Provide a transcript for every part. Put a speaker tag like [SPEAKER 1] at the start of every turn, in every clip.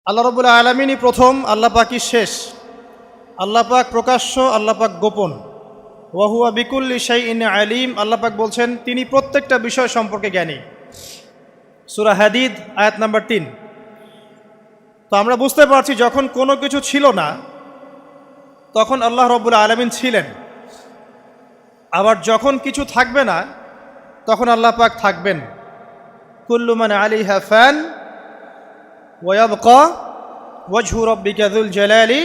[SPEAKER 1] আল্লাহ রাব্বুল আলামিনই প্রথম, আল্লাহ পাকই শেষ। আল্লাহ পাক প্রকাশ্য, আল্লাহ পাক গোপন। ওয়া হুয়া বিকুল্লি শাইইন আলিম। আল্লাহ পাক বলছেন তিনি প্রত্যেকটা বিষয় সম্পর্কে জ্ঞানী। সূরা হাদিদ আয়াত নাম্বার 3। তো আমরা বুঝতে পারছি যখন কোনো কিছু ছিল না তখন আল্লাহ রাব্বুল আলামিন ছিলেন, আবার যখন কিছু থাকবে না তখন আল্লাহ পাক থাকবেন। কুল্লু মান আলাইহা ফান ওয়া ইয়াবকা ওয়াজহু রাব্বিকা যুল জালালি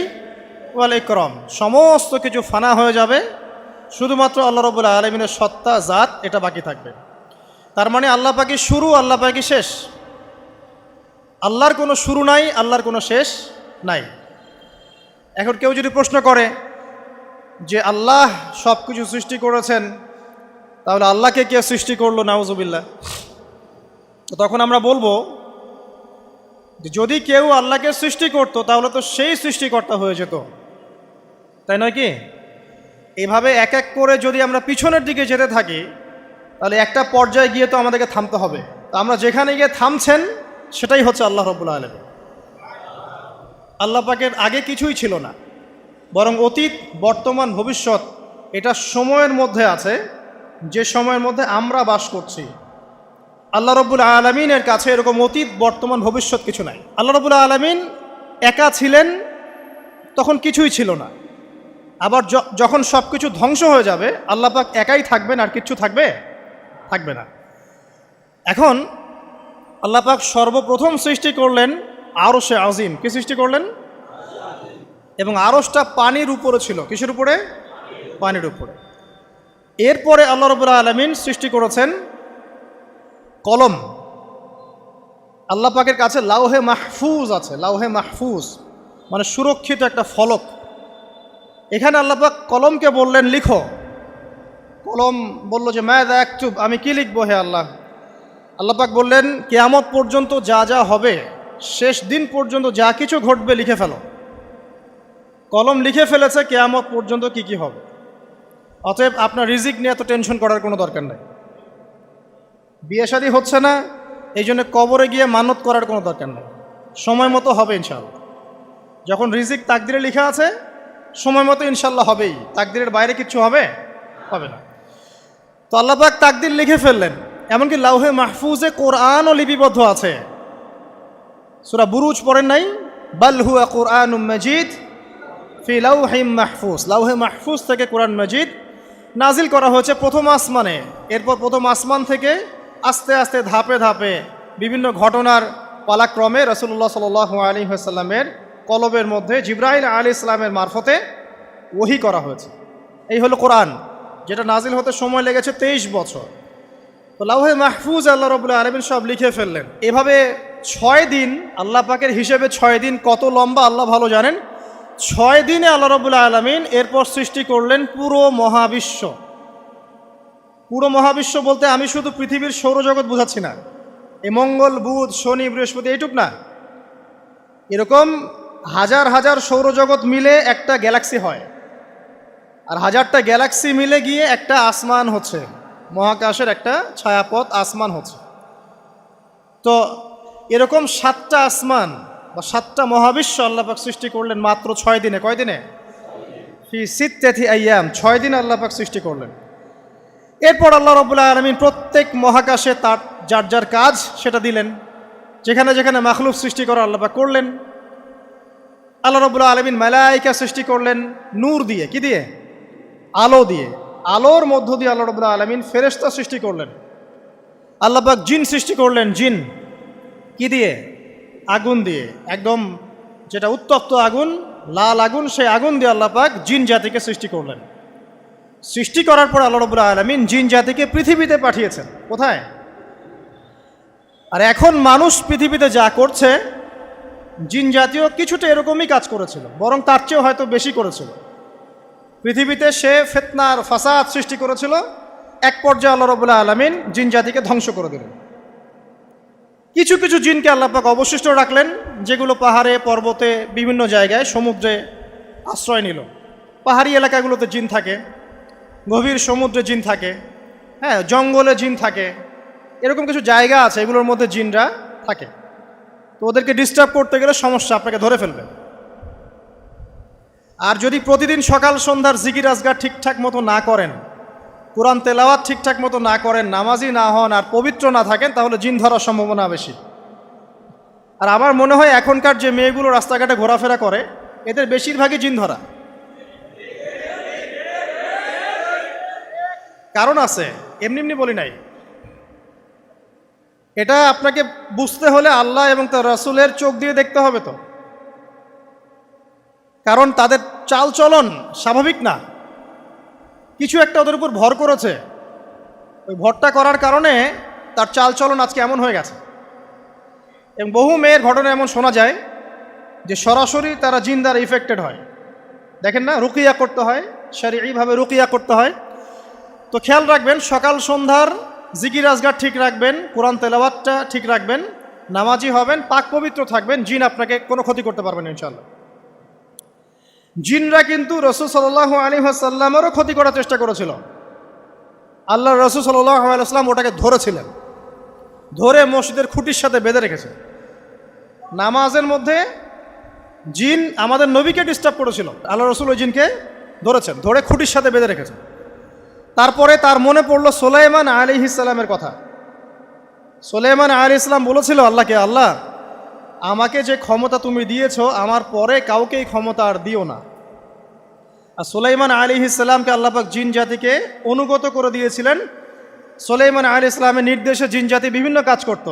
[SPEAKER 1] ওয়াল ইকরাম। সমস্ত কিছু ফানা হয়ে যাবে, শুধুমাত্র আল্লাহ রাব্বুল আলামিনের সত্তা, জাত এটা বাকি থাকবে। তার মানে আল্লাহ পাকই শুরু, আল্লাহ পাকই শেষ। আল্লাহর কোনো শুরু নাই, আল্লাহর কোনো শেষ নাই। এখন কেউ যদি প্রশ্ন করে যে আল্লাহ সব কিছু সৃষ্টি করেছেন, তাহলে আল্লাহকে কে সৃষ্টি করলো? নাউজুবিল্লাহ। তো তখন আমরা বলবো যে যদি কেউ আল্লাহকে সৃষ্টি করতো তাহলে তো সেই সৃষ্টিকর্তা হয়ে যেত, তাই নয় কি? এইভাবে এক এক করে যদি আমরা পিছনের দিকে যেতে থাকি তাহলে একটা পর্যায়ে গিয়ে তো আমাদেরকে থামতে হবে। তো আমরা যেখানে গিয়ে থামছেন সেটাই হচ্ছে আল্লাহ রাব্বুল আলামিন। আল্লাহ পাকের আগে কিছুই ছিল না, বরং অতীত, বর্তমান, ভবিষ্যৎ এটা সময়ের মধ্যে আছে, যে সময়ের মধ্যে আমরা বাস করছি। আল্লাহ রাব্বুল আলামিনের কাছে এরকম অতীত, বর্তমান, ভবিষ্যৎ কিছু নাই। আল্লাহ রাব্বুল আলামিন একা ছিলেন, তখন কিছুই ছিল না। আবার যখন সব কিছু ধ্বংস হয়ে যাবে আল্লাহ পাক একাই থাকবেন, আর কিচ্ছু থাকবে না। এখন আল্লাহ পাক সর্বপ্রথম সৃষ্টি করলেন আরশে আজিম। কি সৃষ্টি করলেন? এবং আরশটা পানির উপরে ছিল। কিসের উপরে? পানির উপরে। এরপরে আল্লাহ রাব্বুল আলামিন সৃষ্টি করেছেন কলম। আল্লাহ পাকের কাছে লাউহে মাহফুজ আছে। লাউহে মাহফুজ মানে সুরক্ষিত একটা ফলক। এখানে আল্লাহ পাক কলমকে বললেন লিখো। কলম বলল যে মাযা আকতুব, আমি কি লিখবো হে আল্লাহ? আল্লাহ পাক বললেন কিয়ামত পর্যন্ত যা যা হবে, শেষ দিন পর্যন্ত যা কিছু ঘটবে লিখে ফেলো। কলম লিখে ফেলেছে কিয়ামত পর্যন্ত কি কি হবে। অতএব আপনার রিজিক নিয়ে এত টেনশন করার কোনো দরকার নেই। বিয়ে শাদী হচ্ছে না, এই জন্য কবরে গিয়ে মানত করার কোনো দরকার নেই। সময় মতো হবে ইনশাআল্লাহ। যখন রিজিক তাকদিরে লেখা আছে সময় মতো ইনশাল্লাহ হবেই। তাকদিরের বাইরে কিচ্ছু হবে না। তো আল্লাহ পাক তাকদির লিখে ফেললেন। এমনকি লাউহে মাহফুজে কোরআনও লিপিবদ্ধ আছে। সূরা বুরুজ পড়েন নাই? বাল হুয়া কুরআনুম মাজিদ ফি লাউহিম মাহফুজ। লাউহে মাহফুজ থেকে কোরআন মাজিদ নাজিল করা হয়েছে প্রথম আসমানে। এরপর প্রথম আসমান থেকে আস্তে আস্তে ধাপে ধাপে বিভিন্ন ঘটনার পালাক্রমে রাসূলুল্লাহ সাল্লাল্লাহু আলাইহি ওয়াসাল্লামের কলবের মধ্যে জিবরাইল আলাইহিস সালামের মারফতে ওহী করা হয়েছে। এই হলো কোরআন, যেটা নাজিল হতে সময় লেগেছে 23 বছর। তো লাউহে মাহফুজ আল্লাহ রাব্বুল আলামিন সব লিখে ফেললেন। এভাবে 6 দিন, আল্লাহ পাকের হিসেবে 6 দিন কত লম্বা আল্লাহ ভালো জানেন। 6 দিনে আল্লাহ রাব্বুল আলামিন এরপর সৃষ্টি করলেন পুরো মহাবিশ্ব। পুরো মহাবিশ্ব বলতে আমি শুধু পৃথিবীর সৌরজগৎ বোঝাচ্ছি না। এই মঙ্গল, বুধ, শনি, বৃহস্পতি এইটুক না, এরকম হাজার হাজার সৌরজগৎ মিলে একটা গ্যালাক্সি হয়, আর হাজারটা গ্যালাক্সি মিলে গিয়ে একটা আসমান হচ্ছে, মহাকাশের একটা ছায়াপথ আসমান হচ্ছে। তো এরকম 7টা আসমান বা 7টা মহাবিশ্ব আল্লাহ পাক সৃষ্টি করলেন মাত্র 6 দিনে। কয় দিনে? ফি সিত্তাতি আইয়াম, 6 দিন আল্লাহ পাক সৃষ্টি করলেন। এরপর আল্লাহ রাব্বুল আলামিন প্রত্যেক মহাকাশে তার যার যার কাজ সেটা দিলেন। যেখানে যেখানে মাখলুক সৃষ্টি করা আল্লাহ পাক করলেন। আল্লাহ রাব্বুল আলামিন মালায়েকা সৃষ্টি করলেন নূর দিয়ে। কি দিয়ে? আলো দিয়ে। আলোর মধ্য দিয়ে আল্লাহ রাব্বুল আলামিন ফেরেশতা সৃষ্টি করলেন। আল্লাহ পাক জিন সৃষ্টি করলেন। জিন কি দিয়ে? আগুন দিয়ে। একদম যেটা উত্তপ্ত আগুন, লাল আগুন, সেই আগুন দিয়ে আল্লাহ পাক জিন জাতিকে সৃষ্টি করলেন। সৃষ্টি করার পর আল্লাহ রাব্বুল আলামিন জিন জাতিকে পৃথিবীতে পাঠিয়েছেন। কোথায়? আর এখন মানুষ পৃথিবীতে যা করছে, জিন জাতীয় কিছুটা এরকমই কাজ করেছিল, বরং তার চেয়েও হয়তো বেশি করেছিল। পৃথিবীতে সে ফিতনার ফাসাদ সৃষ্টি করেছিল। এক পর্যায়ে আল্লাহ রাব্বুল আলামিন জিন জাতিকে ধ্বংস করে দিলেন। কিছু কিছু জিনকে আল্লাহ পাক অবশিষ্ট রাখলেন, যেগুলো পাহাড়ে, পর্বতে, বিভিন্ন জায়গায়, সমুদ্রে আশ্রয় নিল। পাহাড়ি এলাকাগুলোতে জিন থাকে, গভীর সমুদ্রে জিন থাকে, হ্যাঁ, জঙ্গলে জিন থাকে। এরকম কিছু জায়গা আছে, এগুলোর মধ্যে জিনরা থাকে। তো ওদেরকে ডিস্টার্ব করতে গেলে সমস্যা, আপনাকে ধরে ফেলবে। আর যদি প্রতিদিন সকাল সন্ধ্যার জিকির আজগার ঠিকঠাক মতো না করেন, কোরআন তেলাওয়াত ঠিকঠাক মতো না করেন, নামাজি না হন আর পবিত্র না থাকেন, তাহলে জিন ধরার সম্ভাবনা বেশি। আর আমার মনে হয় এখনকার যে মেয়েগুলো রাস্তাঘাটে ঘোরাফেরা করে, এদের বেশিরভাগই জিন ধরা। কারণ আছে, এমনি এমনি বলি নাই। এটা আপনাকে বুঝতে হলে আল্লাহ এবং তার রাসূলের চোখ দিয়ে দেখতে হবে তো। কারণ তাদের চাল চলন স্বাভাবিক না, কিছু একটা ওদের উপর ভর করেছে। ওই ভরটা করার কারণে তার চাল চলন আজকে এমন হয়ে গেছে। এবং বহু মেয়ের ঘটনা এমন শোনা যায় যে সরাসরি তারা জিন দ্বারা ইফেক্টেড হয়। দেখেন না, রুকিয়া করতে হয়, শরীয়ীভাবে রুকিয়া করতে হয়। তো খেয়াল রাখবেন, সকাল সন্ধ্যার জিকির আজগার ঠিক রাখবেন, কোরআন তেলাওয়াতটা ঠিক রাখবেন, নামাজি হবেন, পাক পবিত্র থাকবেন, জিন আপনাকে কোনো ক্ষতি করতে পারবেন না ইনশাআল্লাহ। জিনরা কিন্তু রাসূল সাল্লাল্লাহু আলাইহি ওয়াসাল্লামেরও ক্ষতি করার চেষ্টা করেছিল। আল্লাহ রাসূল সাল্লাল্লাহু আলাইহি ওয়াসাল্লাম ওটাকে ধরেছিলেন, ধরে মসজিদের খুঁটির সাথে বেঁধে রেখেছে। নামাজের মধ্যে জিন আমাদের নবীকে ডিস্টার্ব করেছিল, আল্লাহ রাসূল ওই জিনকে ধরেছেন, ধরে খুঁটির সাথে বেঁধে রেখেছেন। তারপরে তার মনে পড়ল সুলাইমান আলাইহিস সালামের কথা। সুলাইমান আলাইহিস সালাম বলেছিল আল্লাহকে, আল্লাহ আমাকে যে ক্ষমতা তুমি দিয়েছো, আমার পরে কাউকে এই ক্ষমতা আর দিও না। আর সুলাইমান আলাইহিস সালামকে আল্লাহ পাক জিন জাতিকে অনুগত করে দিয়েছিলেন। সুলাইমান আলাইহিস সালামের নির্দেশে জিন জাতি বিভিন্ন কাজ করত,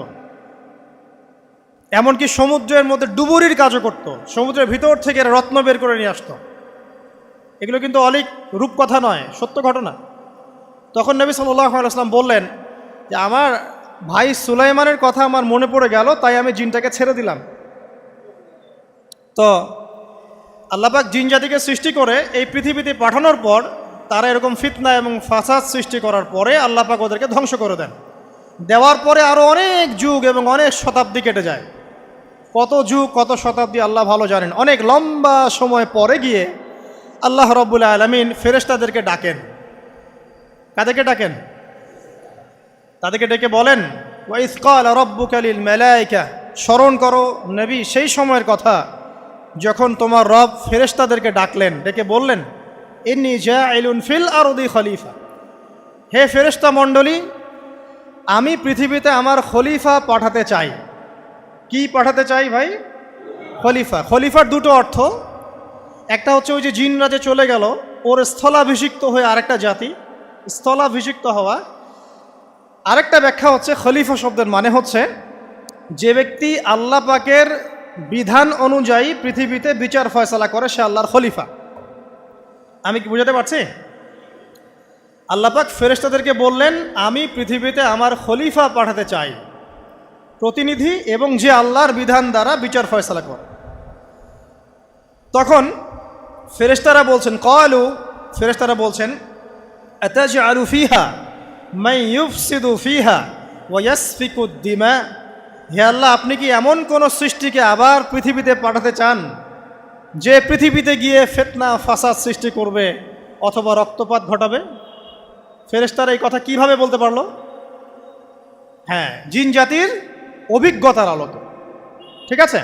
[SPEAKER 1] এমনকি সমুদ্রের মধ্যে ডুবুরির কাজও করত, সমুদ্রের ভিতর থেকে রত্ন বের করে নিয়ে আসতো। এগুলো কিন্তু অলিক রূপকথা নয়, সত্য ঘটনা। তখন নবী সাল্লাল্লাহু আলাইহি ওয়াসাল্লাম বললেন যে আমার ভাই সুলাইমানের কথা আমার মনে পড়ে গেল, তাই আমি জিনটাকে ছেড়ে দিলাম। তো আল্লাহ পাক জিন জাতিকে সৃষ্টি করে এই পৃথিবীতে পাঠানোর পর তারা এরকম ফিতনা এবং ফাসাদ সৃষ্টি করার পরে আল্লাহ পাক ওদেরকে ধ্বংস করে দেন। দেওয়ার পরে আরও অনেক যুগ এবং অনেক শতাব্দী কেটে যায়। কত যুগ কত শতাব্দী আল্লাহ ভালো জানেন। অনেক লম্বা সময় পরে গিয়ে আল্লাহ রাব্বুল আলামিন ফেরেশতাদেরকে ডাকেন। কাদেরকে ডাকেন? তাদেরকে ডেকে বলেন, ওয়া ইয ক্বালা রাব্বুকা লিল মালায়েকা, স্মরণ করো নবী সেই সময়ের কথা যখন তোমার রব ফেরেশতাদেরকে ডাকলেন, ডেকে বললেন, ইন্নী জাইলুন ফিল আরদি খলিফা, হে ফেরেশতা মণ্ডলী, আমি পৃথিবীতে আমার খলিফা পাঠাতে চাই। কি পাঠাতে চাই ভাই? খলিফা। খলিফার দুটো অর্থ, একটা হচ্ছে ওই যে জিনরা যে চলে গেল, ওর স্থলাভিষিক্ত হয়ে আরেকটা জাতি, স্থলাভিষিক্ত হওয়া। আরেকটা ব্যাখ্যা হচ্ছে খলিফা শব্দের মানে হচ্ছে যে ব্যক্তি আল্লাহ পাকের বিধান অনুযায়ী পৃথিবীতে বিচার ফয়সালা করে, সে আল্লাহর খলিফা। আমি কি বুঝাতে পারছি? আল্লাহ পাক ফেরেশতাদেরকে বললেন, আমি পৃথিবীতে আমার খলিফা পাঠাতে চাই, প্রতিনিধি, এবং যে আল্লাহর বিধান দ্বারা বিচার ফয়সালা করে। তখন ফেরেশতারা বলছেন, ক্বালু, ফেরেশতারা বলছেন, আতাজআলু ফিহা মান ইউফসিদু ফিহা ওয়া ইয়াসফিকুদ দিমা, হে আল্লাহ, আপনি কি এমন কোন সৃষ্টিকে আবার পৃথিবীতে পাঠাতে চান যে পৃথিবীতে গিয়ে ফিতনা ফাসাদ সৃষ্টি করবে অথবা রক্তপাত ঘটাবে? ফেরেশতারা এই কথা কিভাবে বলতে পারলো? হ্যাঁ, জিন জাতির অভিজ্ঞতার আলোতে। ঠিক আছে?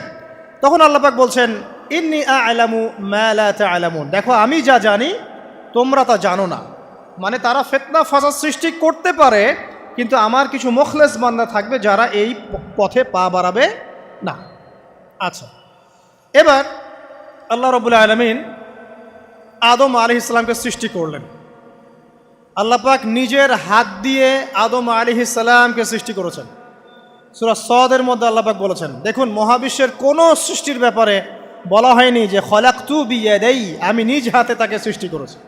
[SPEAKER 1] তখন আল্লাহ পাক বলছেন, ইন্নী আ'লামু মা লা তা'লামুন, দেখো আমি যা জানি তোমরা তা জানো না। মানে তারা ফিতনা ফাসাদ সৃষ্টি করতে পারে, কিন্তু আমার কিছু মুখলেস বান্দা থাকবে যারা এই পথে পা বাড়াবে না। আচ্ছা, এবার আল্লাহ রাব্বুল আলামিন আদম আলাইহিস সালামকে সৃষ্টি করলেন। আল্লাহ পাক নিজের হাত দিয়ে আদম আলাইহিস সালামকে সৃষ্টি করেছেন। সূরা সদের মধ্যে আল্লাহ পাক বলেছেন, দেখুন, মহাবিশ্বের কোনো সৃষ্টির ব্যাপারে বলা হয়নি যে খলাকতু বিয়াদাই, আমি নিজ হাতে তাকে সৃষ্টি করেছি।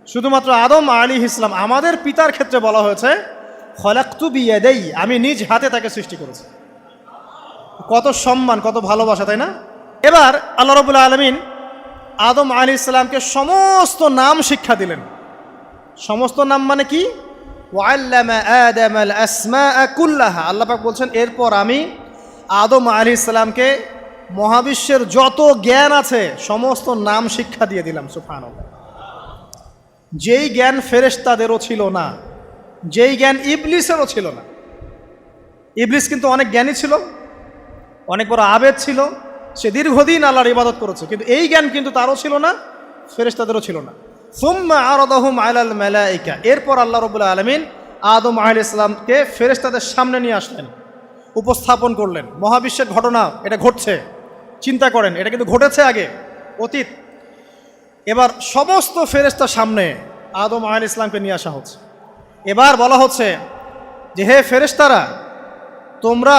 [SPEAKER 1] শুধুমাত্র আদম আলাইহিস সালাম, আমাদের পিতার ক্ষেত্রে বলা হয়েছে খলাকতু বিয়াদাই, আমি নিজ হাতে তাকে সৃষ্টি করেছি। কত সম্মান, কত ভালোবাসা, তাই না? এবার আল্লাহ রাব্বুল আলামিন আদম আলাইহিস সালামকে সমস্ত নাম শিক্ষা দিলেন। সমস্ত নাম মানে কি? ওয়াল্লামা আদামাল আসমাআ কুল্লাহা, আল্লাহ পাক বলছেন, এরপর আমি আদম আলাইহিস সালামকে মহাবিশ্বের যত জ্ঞান আছে সমস্ত নাম শিক্ষা দিয়ে দিলাম। সুবহানাল্লাহ। যেই জ্ঞান ফেরেশতাদেরও ছিল না, যেই জ্ঞান ইবলিসেরও ছিল না। ইবলিস কিন্তু অনেক জ্ঞানী ছিল, অনেক বড় আবেদ ছিল, সে দীর্ঘদিন আল্লাহর ইবাদত করেছে, কিন্তু এই জ্ঞান কিন্তু তারও ছিল না, ফেরেশতাদেরও ছিল না। সুম্মা আরাদাহুম আলাল মালাইকা, এরপর আল্লাহ রাব্বুল আলামিন আদম আলাইহিস সালামকে ফেরেশতাদের সামনে নিয়ে আসলেন, উপস্থাপন করলেন। মহাবিশ্বের ঘটনা, এটা ঘটছে, চিন্তা করেন, এটা কিন্তু ঘটেছে আগে, অতীত। এবার সমস্ত ফেরেশতার সামনে আদম আলাইহিস সালামকে নিয়ে আসা হচ্ছে। এবার বলা হচ্ছে যে, হে ফেরেশতারা, তোমরা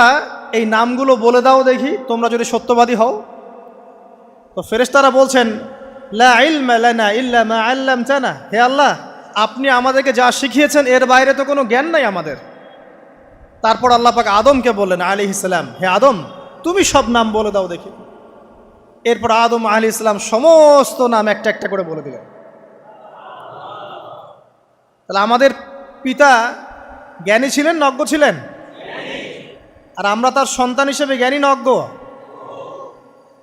[SPEAKER 1] এই নামগুলো বলে দাও দেখি, তোমরা যদি সত্যবাদী হও। তো ফেরেশতারা বলছেন, লা ইলমা লানা ইল্লা মা আল্লামতানা, হে আল্লাহ, আপনি আমাদেরকে যা শিখিয়েছেন এর বাইরে তো কোনো জ্ঞান নাই আমাদের। তারপর আল্লাহ পাক আদমকে বললেন আলাইহিস সালাম, হে আদম, তুমি সব নাম বলে দাও দেখি। এরপর আদম আলাইহিস সালাম সমস্ত নাম একটা একটা করে বলে দিলেন। তাহলে আমাদের পিতা জ্ঞানী ছিলেন, নজ্ঞ ছিলেন? আর আমরা তার সন্তান হিসেবে জ্ঞানী না অজ্ঞ?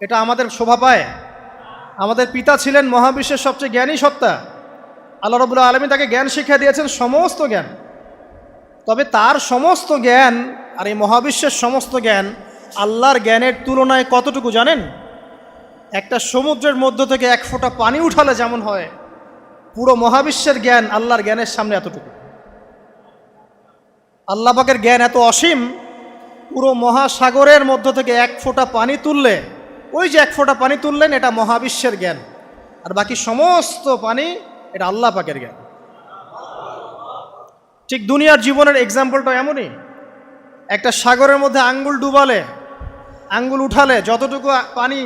[SPEAKER 1] এটা আমাদের শোভা পায়। আমাদের পিতা ছিলেন মহাবিশ্বের সবচেয়ে জ্ঞানী সত্তা। আল্লাহ রাব্বুল আলামিন তাকে জ্ঞান শিক্ষা দিয়েছেন, সমস্ত জ্ঞান। তবে তার সমস্ত জ্ঞান আর এই মহাবিশ্বের সমস্ত জ্ঞান আল্লাহর জ্ঞানের তুলনায় কতটুকু জানেন? একটা সমুদ্রের মধ্য থেকে এক ফোঁটা পানি উঠালে যেমন হয়, পুরো মহাবিশ্বের জ্ঞান আল্লাহর জ্ঞানের সামনে এতটুকু। আল্লাহ পাকের জ্ঞান এত অসীম, পুরো মহাসাগরের মধ্য থেকে এক ফোঁটা পানি তুললে, ওই যে এক ফোঁটা পানি তুললেন, এটা মহাবিশ্বের জ্ঞান। আর বাকি সমস্ত পানি এটা আল্লাহ পাকের জ্ঞান। ঠিক দুনিয়ার জীবনের এক্সাম্পলটা এমনই। একটা সাগরের মধ্যে আঙ্গুল ডুবালে, আঙ্গুল উঠালে যতটুকু পানি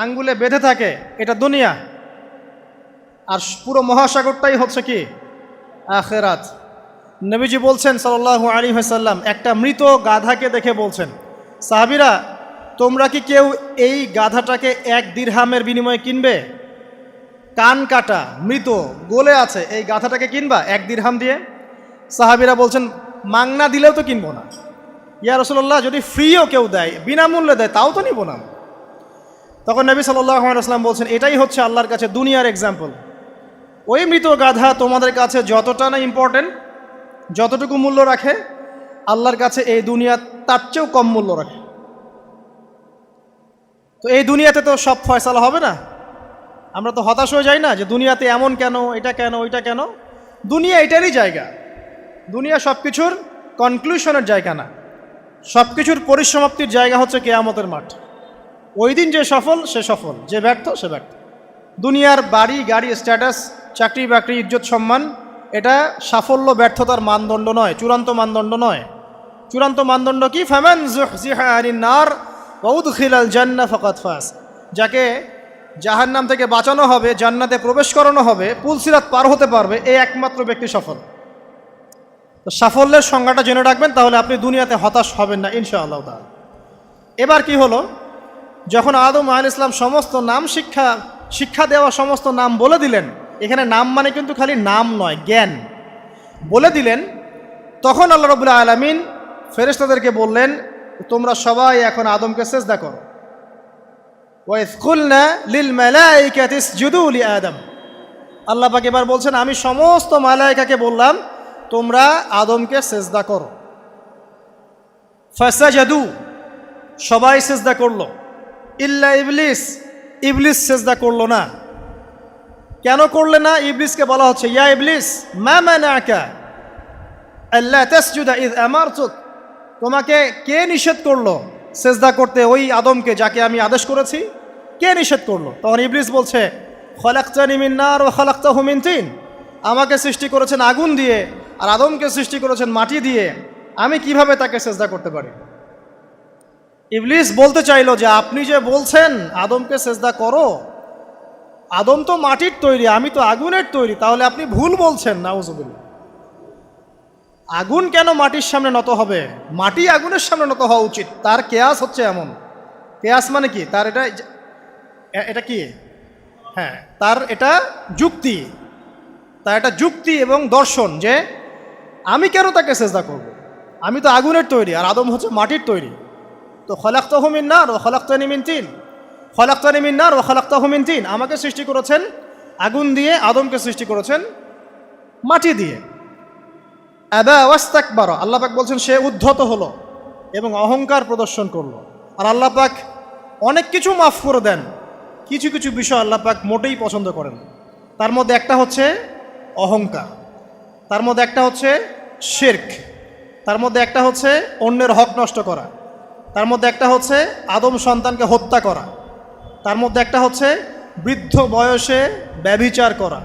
[SPEAKER 1] আঙ্গুলে বেঁধে থাকে, এটা দুনিয়া। আর পুরো মহাসাগরটাই হচ্ছে কি? আখিরাত। নবীজি বলছেন সাল্লাল্লাহু আলাইহি ওয়াসাল্লাম, একটা মৃত গাধাকে দেখে বলছেন, সাহাবীরা, তোমরা কি কেউ এই গাধাটাকে 1 দিরহামের বিনিময়ে কিনবে? কান কাটা, মৃত, গলে আছে, এই গাধাটাকে কিনবা 1 দিরহাম দিয়ে? সাহাবীরা বলছেন, মাংনা দিলেও তো কিনবো না। ইয়া রাসূলুল্লাহ, যদি ফ্রিও কেউ দেয়, বিনামূল্যে দেয়, তাও তো নিব না। তখন নবী সাল্লাল্লাহু আলাইহি ওয়াসাল্লাম বলছেন, এটাই হচ্ছে আল্লাহর কাছে দুনিয়ার এক্সাম্পল। ওই মৃত গাধা তোমাদের কাছে যতটা না ইম্পর্টেন্ট, যতটুকু মূল্য রাখে, আল্লাহর কাছে এই দুনিয়া তার চেয়েও কম মূল্য রাখে। তো এই দুনিয়াতে তো সব ফয়সালা হবে না। আমরা তো হতাশ হয়ে যাই না যে দুনিয়াতে এমন কেন, এটা কেন, ওইটা কেন। দুনিয়া এটারই জায়গা। দুনিয়া সব কিছুর কনক্লুশনের জায়গা না, সব কিছুর পরিসমাপ্তির জায়গা হচ্ছে কিয়ামতের মাঠ। ওই দিন যে সফল সে সফল, যে ব্যর্থ সে ব্যর্থ। দুনিয়ার বাড়ি গাড়ি, স্ট্যাটাস, চাকরি বাকরি, ইজ্জত সম্মান, এটা সাফল্য ব্যর্থতার মানদণ্ড নয়, চূড়ান্ত মানদণ্ড নয়। চূড়ান্ত মানদণ্ড কি? ফামান যুহজিহা আনিন নার ওয়া উদখিলাল জান্নাহ ফাকাদ ফাজ। যাকে জাহান্নাম থেকে বাঁচানো হবে, জান্নাতে প্রবেশ করানো হবে, পুলসিরাত পার হতে পারবে, এই একমাত্র ব্যক্তি সফল। তো সাফল্যের সংজ্ঞাটা জেনে রাখবেন, তাহলে আপনি দুনিয়াতে হতাশ হবেন না ইনশাআল্লাহ তাআলা। এবার কি হলো, যখন আদম আলাইহিস সালাম সমস্ত নাম শিক্ষা দেওয়া সমস্ত নাম বলে দিলেন, এখানে নাম মানে কিন্তু খালি নাম নয়, জ্ঞান বলে দিলেন, তখন আল্লাহ রাব্বুল আলামিন ফেরেশতাদেরকে বললেন, তোমরা সবাই এখন আদমকে সিজদা করো। ওয়া ইয কুলনা লিল মালাইকাতি ইসজুদু লি আদম। আল্লাহ পাক এবার বলছেন, আমি সমস্ত মালায়েকাকে বললাম তোমরা আদমকে সিজদা করো। ফাসাজাদু, সবাই সিজদা করলো, ইল্লা ইবলিস, ইবলিস সিজদা করলো না। কেন করলে না? ইবলিসকে বলা হচ্ছে, ইয়া ইবলিস মা মানাকা আল্লা তাসজুদা ইয আমারতুক, তোমাকে কে নিষেধ করলো সিজদা করতে ওই আদমকে যাকে আমি আদেশ করেছি? কে নিষেধ করলো? তখন ইবলিস বলছে, খলাকতানি মিন নার ওয়া খলাকতাহু মিন তিন, আমাকে সৃষ্টি করেছেন আগুন দিয়ে আর আদমকে সৃষ্টি করেছেন মাটি দিয়ে, আমি কিভাবে তাকে সিজদা করতে পারি? ইবলিস বলতে চাইলো যে আপনি যে বলছেন আদমকে সিজদা করো, আদম তো মাটির তৈরি, আমি তো আগুনের তৈরি, তাহলে আপনি ভুল বলছেন। নাউজুবিল্লাহ। আগুন কেন মাটির সামনে নত হবে? মাটি আগুনের সামনে নত হওয়া উচিত। তার কেয়াস হচ্ছে এমন। কেয়াস মানে কি? তার এটা কি? হ্যাঁ, তার এটা যুক্তি, তার এটা যুক্তি এবং দর্শন যে আমি কেন তাকে সিজদা করব? আমি তো আগুনের তৈরি আর আদম হচ্ছে মাটির তৈরি। তো খলাকতাহু মিন নার ওয়া খলাকতানি মিন তিন, খলাকতানি মিন নার ওয়া খলাকতাহু মিন তিন, আমাকে সৃষ্টি করেছেন আগুন দিয়ে, আদমকে সৃষ্টি করেছেন মাটি দিয়ে। আবা ওয়াস্তাকবারা, আল্লাহ পাক বলছেন সে উদ্ধত হলো এবং অহংকার প্রদর্শন করলো। আর আল্লাহ পাক অনেক কিছু মাফ করে দেন, কিছু কিছু বিষয় আল্লাহ পাক মোটেই পছন্দ করেন। তার মধ্যে একটা হচ্ছে অহংকার, তার মধ্যে একটা হচ্ছে শিরক, তার মধ্যে একটা হচ্ছে অন্যের হক নষ্ট করা, তার মধ্যে একটা হচ্ছে আদম সন্তানকে হত্যা করা, তার মধ্যে একটা হচ্ছে বৃদ্ধ বয়সে ব্যভিচার করা,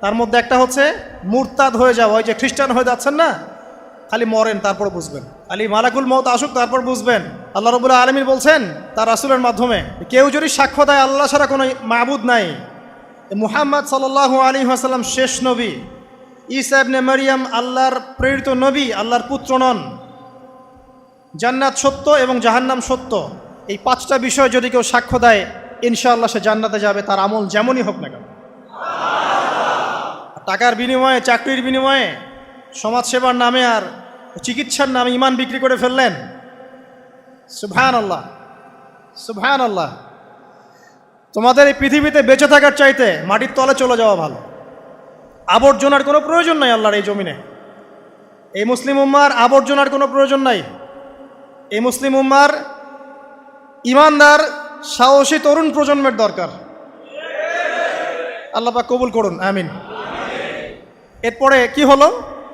[SPEAKER 1] তার মধ্যে একটা হচ্ছে মুরতাদ হয়ে যাওয়া। ওই যে খ্রিস্টান হয়ে যাচ্ছেন না, খালি মরেন তারপর বুঝবেন, খালি মালাকুল মউত আসুক তারপর বুঝবেন। আল্লাহ রাব্বুল আলামিন বলছেন তার রাসূলের মাধ্যমে, কেউ যদি সাক্ষ্য দেয় আল্লাহ ছাড়া কোনো মাবুদ নাই, মুহাম্মদ সাল্লাল্লাহু আলাইহি ওয়াসাল্লাম শেষ নবী, ঈসা ইবনে মারইয়াম আল্লাহর প্রেরিত নবী, আল্লাহর পুত্র নন, জান্নাত সত্য এবং জাহান্নাম সত্য, এই পাঁচটা বিষয় যদি কেউ সাক্ষ্য দেয় ইনশাআল্লাহ সে জান্নাতে যাবে, তার আমল যেমনই হোক না কেন। টাকার বিনিময়ে, চাকরির বিনিময়ে, সমাজসেবার নামে আর চিকিৎসার নামে ইমান বিক্রি করে ফেললেন, সুবহানাল্লাহ সুবহানাল্লাহ। তোমাদের এই পৃথিবীতে বেঁচে থাকার চাইতে মাটির তলে চলে যাওয়া ভালো। আবর্জনার কোনো প্রয়োজন নাই আল্লাহর এই জমিনে। এই মুসলিম উম্মার আবর্জনার কোনো প্রয়োজন নাই। এই মুসলিম উম্মার ইমানদার সাহসী তরুণ প্রজন্মের দরকার। আল্লাহ পাক কবুল করুন, আমিন। এরপরে কি হলো?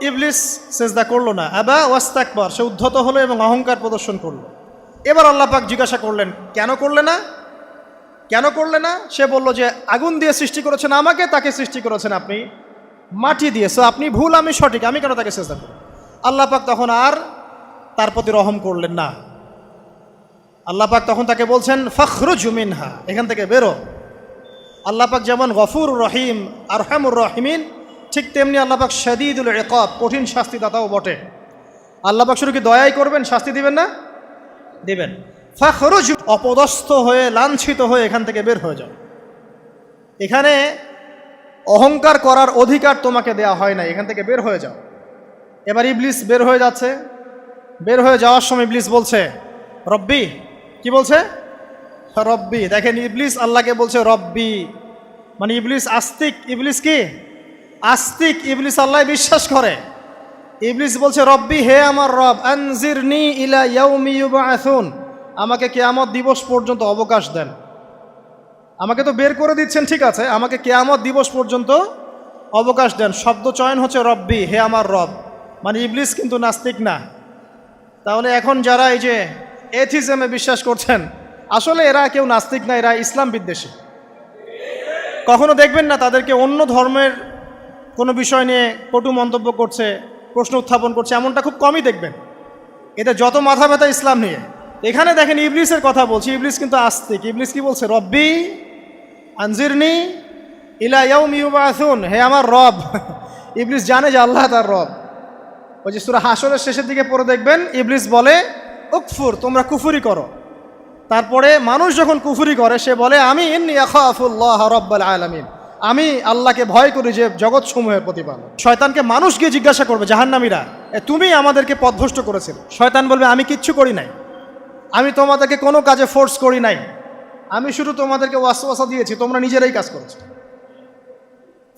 [SPEAKER 1] ইবলিস সেজদা করলো না, আবা ওয়াস্তাকবার, সে উদ্ধত হলো এবং অহংকার প্রদর্শন করলো। এবার আল্লাহ পাক জিজ্ঞাসা করলেন, কেন করলে না, কেন করলে না? সে বলল যে আগুন দিয়ে সৃষ্টি করেছেন আমাকে, তাকে সৃষ্টি করেছেন আপনি মাটি দিয়ে, সো আপনি ভুল আমি সঠিক, আমি কেন তাকে সেজদা করব? আল্লাহ পাক তখন আর তার প্রতি রহম করলেন না। আল্লাহ পাক তখন তাকে বলছেন ফখরুজ মিনহা, এখান থেকে বেরো। আল্লাহ পাক যেমন গফুর রহিম আরহামুর রহিমিন, ঠিক তেমনি আল্লাহ পাক শাদীদুল ইকাব, কঠিন শাস্তিদাতাও বটে। আল্লাহ পাক শুধু কি দয়াই করবেন, শাস্তি দিবেন না? দিবেন। ফখরুজ, অপদস্থ হয়ে লাঞ্ছিত হয়ে এখান থেকে বের হয়ে যাও। এখানে অহংকার করার অধিকার তোমাকে দেয়া হয় না, এখান থেকে বের হয়ে যাও। এবার ইবলিস বের হয়ে যাচ্ছে। বের হয়ে যাওয়ার সময় ইবলিস বলছে রব্বি, কি বলছে? রব্বি। দেখেন ইবলিস আল্লাহকে বলছে রব্বি, মানে ইবলিস আস্তিক। ইবলিস কি আস্তিক? ইবলিস আল্লাহ বিশ্বাস করে। ইবলিস বলছে রব্বি, হে আমার রব, আনজিরনি ইলা ইয়াউমি ইউবআসুন, আমাকে কিয়ামত দিবস পর্যন্ত অবকাশ দেন। আমাকে তো বের করে দিচ্ছেন, ঠিক আছে, আমাকে কিয়ামত দিবস পর্যন্ত অবকাশ দেন। শব্দ চয়ন হচ্ছে রব্বি, হে আমার রব, মানে ইবলিস কিন্তু নাস্তিক না। তাহলে এখন যারা এই যে এথিজমে বিশ্বাস করছেন, আসলে এরা কেউ নাস্তিক না, এরা ইসলাম বিদ্বেষী। কখনো দেখবেন না তাদেরকে অন্য ধর্মের কোনো বিষয় নিয়ে কটু মন্তব্য করছে, প্রশ্ন উত্থাপন করছে, এমনটা খুব কমই দেখবেন। এদের যত মাথা ব্যথা ইসলাম নিয়ে। এখানে দেখেন ইবলিসের কথা বলছি, ইবলিস কিন্তু আস্তিক। ইবলিস কি বলছে? রব্বি আনজিরনি ইলা ইয়াউমি ইউবআসুন, হে আমার রব। ইবলিস জানে যে আল্লাহ তার রব। ওই যে সূরা হাশরের শেষের দিকে পড়ে দেখবেন ইবলিস বলে উকফুর, তোমরা কুফরি করো। তারপরে মানুষ যখন কুফরি করে সে বলে আমি ইন্নী আখাফুল্লাহ রাব্বাল আলামিন, আমি আল্লাহকে ভয় করি যে জগৎ সমূহের প্রতিপালক। শয়তানকে মানুষ গিয়ে জিজ্ঞাসা করবে, জাহান্নামীরা, তুমি আমাদেরকে পথভ্রষ্ট করেছিলে। শয়তান বলবে আমি কিচ্ছু করি নাই, আমি তোমাদেরকে কোনো কাজে ফোর্স করি নাই, আমি শুধু তোমাদেরকে ওয়াসওয়াসা দিয়েছি, তোমরা নিজেরাই কাজ করেছো।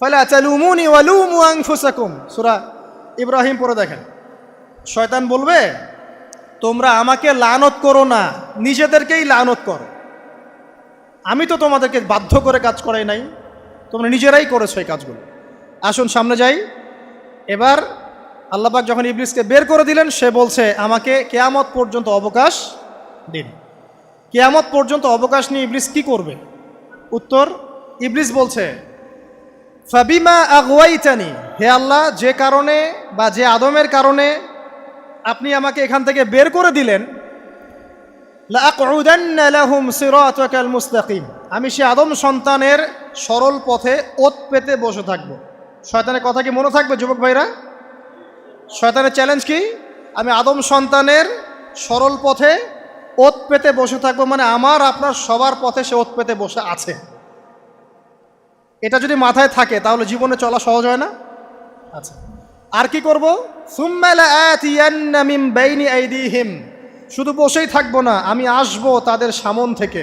[SPEAKER 1] ফালা তালুমুনি ওয়ালুমু আনফুসাকুম, সূরা ইব্রাহিম পড়ে দেখেন। শয়তান বলবে তোমরা আমাকে লানত করো না, নিজেদেরকেই লানত করো, আমি তো তোমাদেরকে বাধ্য করে কাজ করাই নাই, তোমরা নিজেরাই করেছো এই কাজগুলো। আসুন সামনে যাই। এবার আল্লাহ পাক যখন ইবলিসকে বের করে দিলেন, সে বলছে আমাকে কিয়ামত পর্যন্ত অবকাশ দিন। কিয়ামত পর্যন্ত অবকাশ নিয়ে ইবলিস কি করবে? উত্তর, ইবলিস বলছে ফাবিমা আগওয়াইতানি, হে আল্লাহ, যে কারণে বা যে আদমের কারণে আপনি আমাকে এখান থেকে বের করে দিলেন, লাআকউদান্না লাহুম সিরাতাকাল মুস্তাকিম, আমি সে আদম সন্তানের সরল পথে ওত পেতে বসে থাকব। শয়তানের কথা কি মনে থাকবে যুবক ভাইরা? শয়তানের চ্যালেঞ্জ কি? আমি আদম সন্তানের সরল পথে ওত পেতে বসে থাকবো, মানে আমার আপনার সবার পথে সে ওত পেতে বসে আছে। এটা যদি মাথায় থাকে তাহলে জীবনে চলা সহজ হয় না? আচ্ছা, আর কি করব? সুম্মা লাআতিয়ান্না মিন বাইনি আইদিহিম, শুধু বসেই থাকবো না, আমি আসবো তাদের সামন থেকে,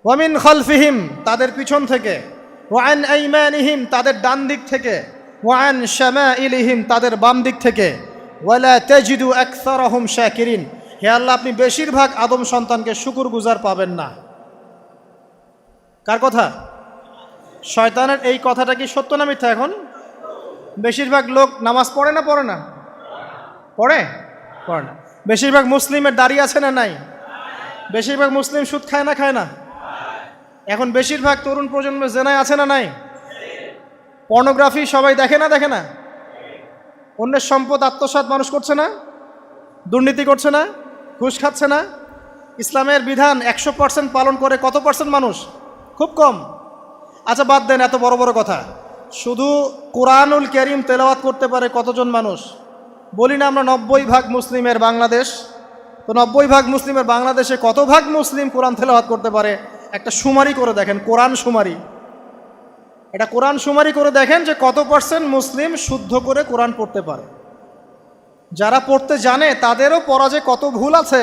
[SPEAKER 1] ওয়া মিন খালফিহিম, তাদের পিছন থেকে, ওয়া আন আইমানিহিম, তাদের ডান দিক থেকে, ওয়া আন শামাইলিহিম, তাদের বাম দিক থেকে, ওয়ালা তাজিদু আকসারাহুম শাকিরিন, হে আল্লাহ, আপনি বেশিরভাগ আদম সন্তানকে শুকরগুজার পাবেন না। কার কথা? শয়তানের। এই কথাটা কি সত্য না মিথ্যা? এখন বেশিরভাগ লোক নামাজ পড়ে না পড়ে না? পড়ে? পড়ে না। বেশিরভাগ মুসলিমের দাড়ি আছে না নাই? বেশিরভাগ মুসলিম সুদ খায় না খায় না? এখন বেশিরভাগ তরুণ প্রজন্মের জেনায় আছে না নাই? পর্নোগ্রাফি সবাই দেখে না দেখে না? অন্যের সম্পদ আত্মসাৎ মানুষ করছে না? দুর্নীতি করছে না? ঘুষ খাচ্ছে না? ইসলামের বিধান 100% পালন করে কত পার্সেন্ট মানুষ? খুব কম। আচ্ছা বাদ দেন এত বড় বড় কথা, শুধু কোরআনুল কারীম তেলাওয়াত করতে পারে কতজন মানুষ? বলি না আমরা 90% মুসলিমের বাংলাদেশ, তো 90% মুসলিমের বাংলাদেশে কত ভাগ মুসলিম কোরআন তেলাওয়াত করতে পারে? একটা শুমারি করে দেখেন, কোরআন শুমারি। এটা কোরআন শুমারি করে দেখেন যে কত পার্সেন্ট মুসলিম শুদ্ধ করে কোরআন পড়তে পারে। যারা পড়তে জানে তাদেরও পড়া যে কত ভুল আছে,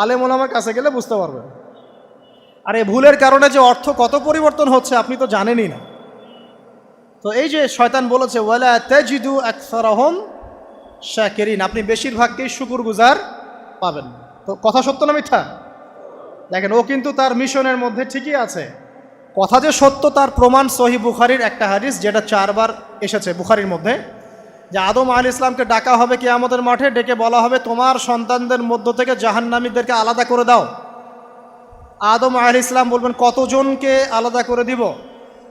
[SPEAKER 1] আলেম ওলামার কাছে গেলে বুঝতে পারবেন। আর এই ভুলের কারণে যে অর্থ কত পরিবর্তন হচ্ছে আপনি তো জানেনই না। তো এই যে শয়তান বলেছে ওয়ালা তাজিদু আকসারাহুম শাকিরিন, আপনি বেশিরভাগকেই শুকরগুজার পাবেন। তো কথা সত্য না মিথ্যা? দেখেন, ও কিন্তু তার মিশনের মধ্যে ঠিকই আছে। কথা যে সত্য তার প্রমাণ সহিহ বুখারীর একটা হাদিস, যেটা 4 বার এসেছে বুখারীর মধ্যে, যে আদম আলাইহিস সালামকে ডাকা হবে কিয়ামতের মাঠে, ডেকে বলা হবে তোমার সন্তানদের মধ্য থেকে জাহান্নামীদেরকে আলাদা করে দাও। আদম আলাইহিস সালাম বলবেন কতজনকে আলাদা করে দিব?